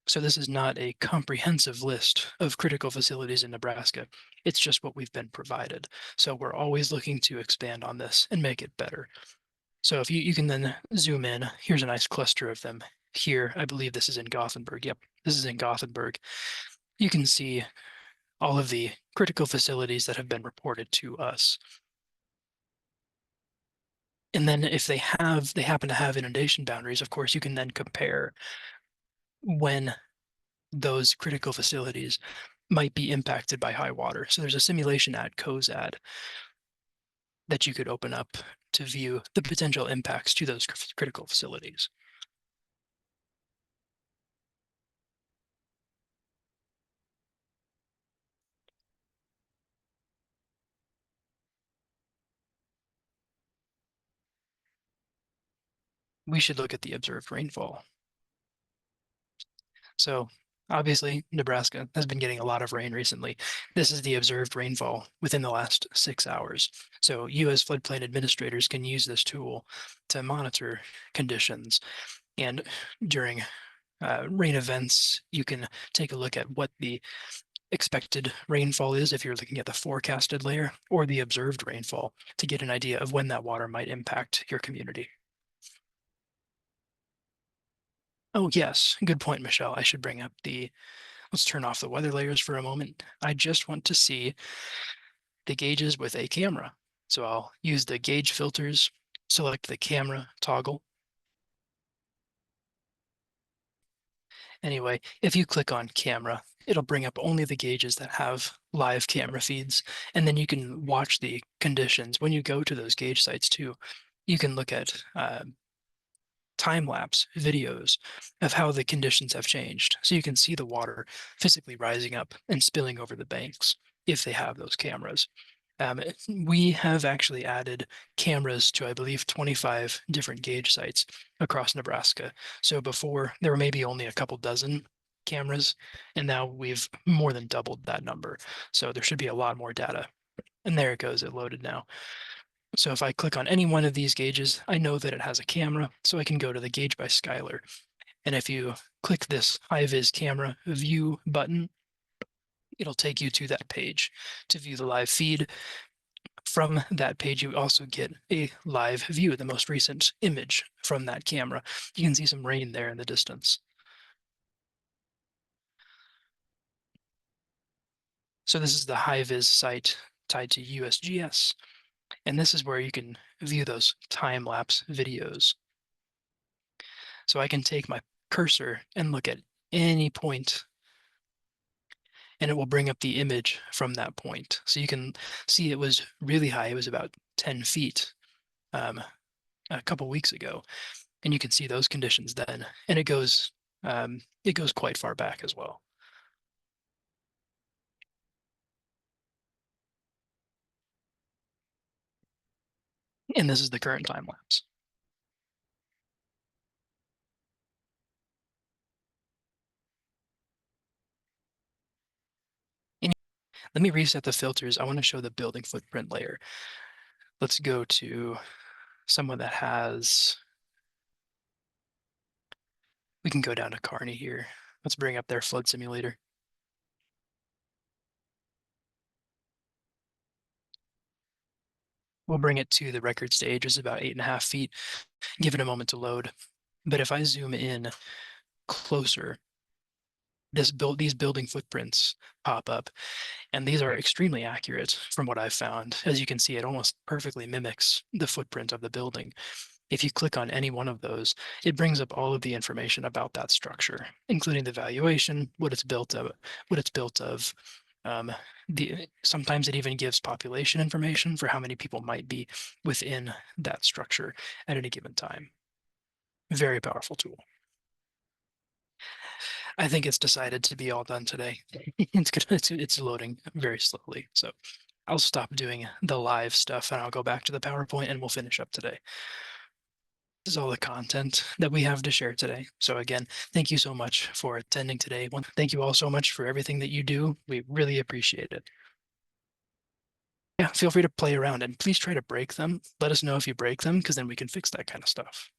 Speaker 1: So this is not a comprehensive list of critical facilities in Nebraska. It's just what we've been provided. So we're always looking to expand on this and make it better. So if you can then zoom in, here's a nice cluster of them here. I believe this is in Gothenburg. Yep, this is in Gothenburg. You can see all of the critical facilities that have been reported to us. And then if they happen to have inundation boundaries, of course, you can then compare when those critical facilities might be impacted by high water. So there's a simulation at COSAD that you could open up to view the potential impacts to those critical facilities. We should look at the observed rainfall. So obviously, Nebraska has been getting a lot of rain recently. This is the observed rainfall within the last 6 hours. So you as floodplain administrators can use this tool to monitor conditions. And during rain events, you can take a look at what the expected rainfall is if you're looking at the forecasted layer, or the observed rainfall, to get an idea of when that water might impact your community. Oh, yes, good point, Michelle. I should bring up let's turn off the weather layers for a moment. I just want to see the gauges with a camera. So I'll use the gauge filters, select the camera toggle. Anyway, if you click on camera, it'll bring up only the gauges that have live camera feeds, and then you can watch the conditions. When you go to those gauge sites too, you can look at time-lapse videos of how the conditions have changed. So you can see the water physically rising up and spilling over the banks if they have those cameras. We have actually added cameras to, I believe, 25 different gauge sites across Nebraska. So before, there were maybe only a couple dozen cameras, and now we've more than doubled that number. So there should be a lot more data. And there it goes, it loaded now. So if I click on any one of these gauges, I know that it has a camera, so I can go to the Gauge by Schuyler. And if you click this high-vis camera view button, it'll take you to that page to view the live feed. From that page, you also get a live view, the most recent image from that camera. You can see some rain there in the distance. So this is the high-vis site tied to USGS. And this is where you can view those time-lapse videos. So I can take my cursor and look at any point, and it will bring up the image from that point. So you can see it was really high. It was about 10 feet a couple weeks ago. And you can see those conditions then. And it goes quite far back as well. And this is the current time lapse. Let me reset the filters. I want to show the building footprint layer. Let's go to someone that has, we can go down to Kearney here. Let's bring up their flood simulator. We'll bring it to the record stage, which is about 8.5 feet. Give it a moment to load. But if I zoom in closer, these building footprints pop up, and these are extremely accurate from what I've found. As you can see, it almost perfectly mimics the footprint of the building. If you click on any one of those, it brings up all of the information about that structure, including the valuation, what it's built of. Sometimes it even gives population information for how many people might be within that structure at any given time. Very powerful tool. I think it's decided to be all done today. It's loading very slowly. So I'll stop doing the live stuff and I'll go back to the PowerPoint and we'll finish up today. This is all the content that we have to share today. So again, thank you so much for attending today. Thank you all so much for everything that you do. We really appreciate it. Yeah, feel free to play around and please try to break them. Let us know if you break them because then we can fix that kind of stuff.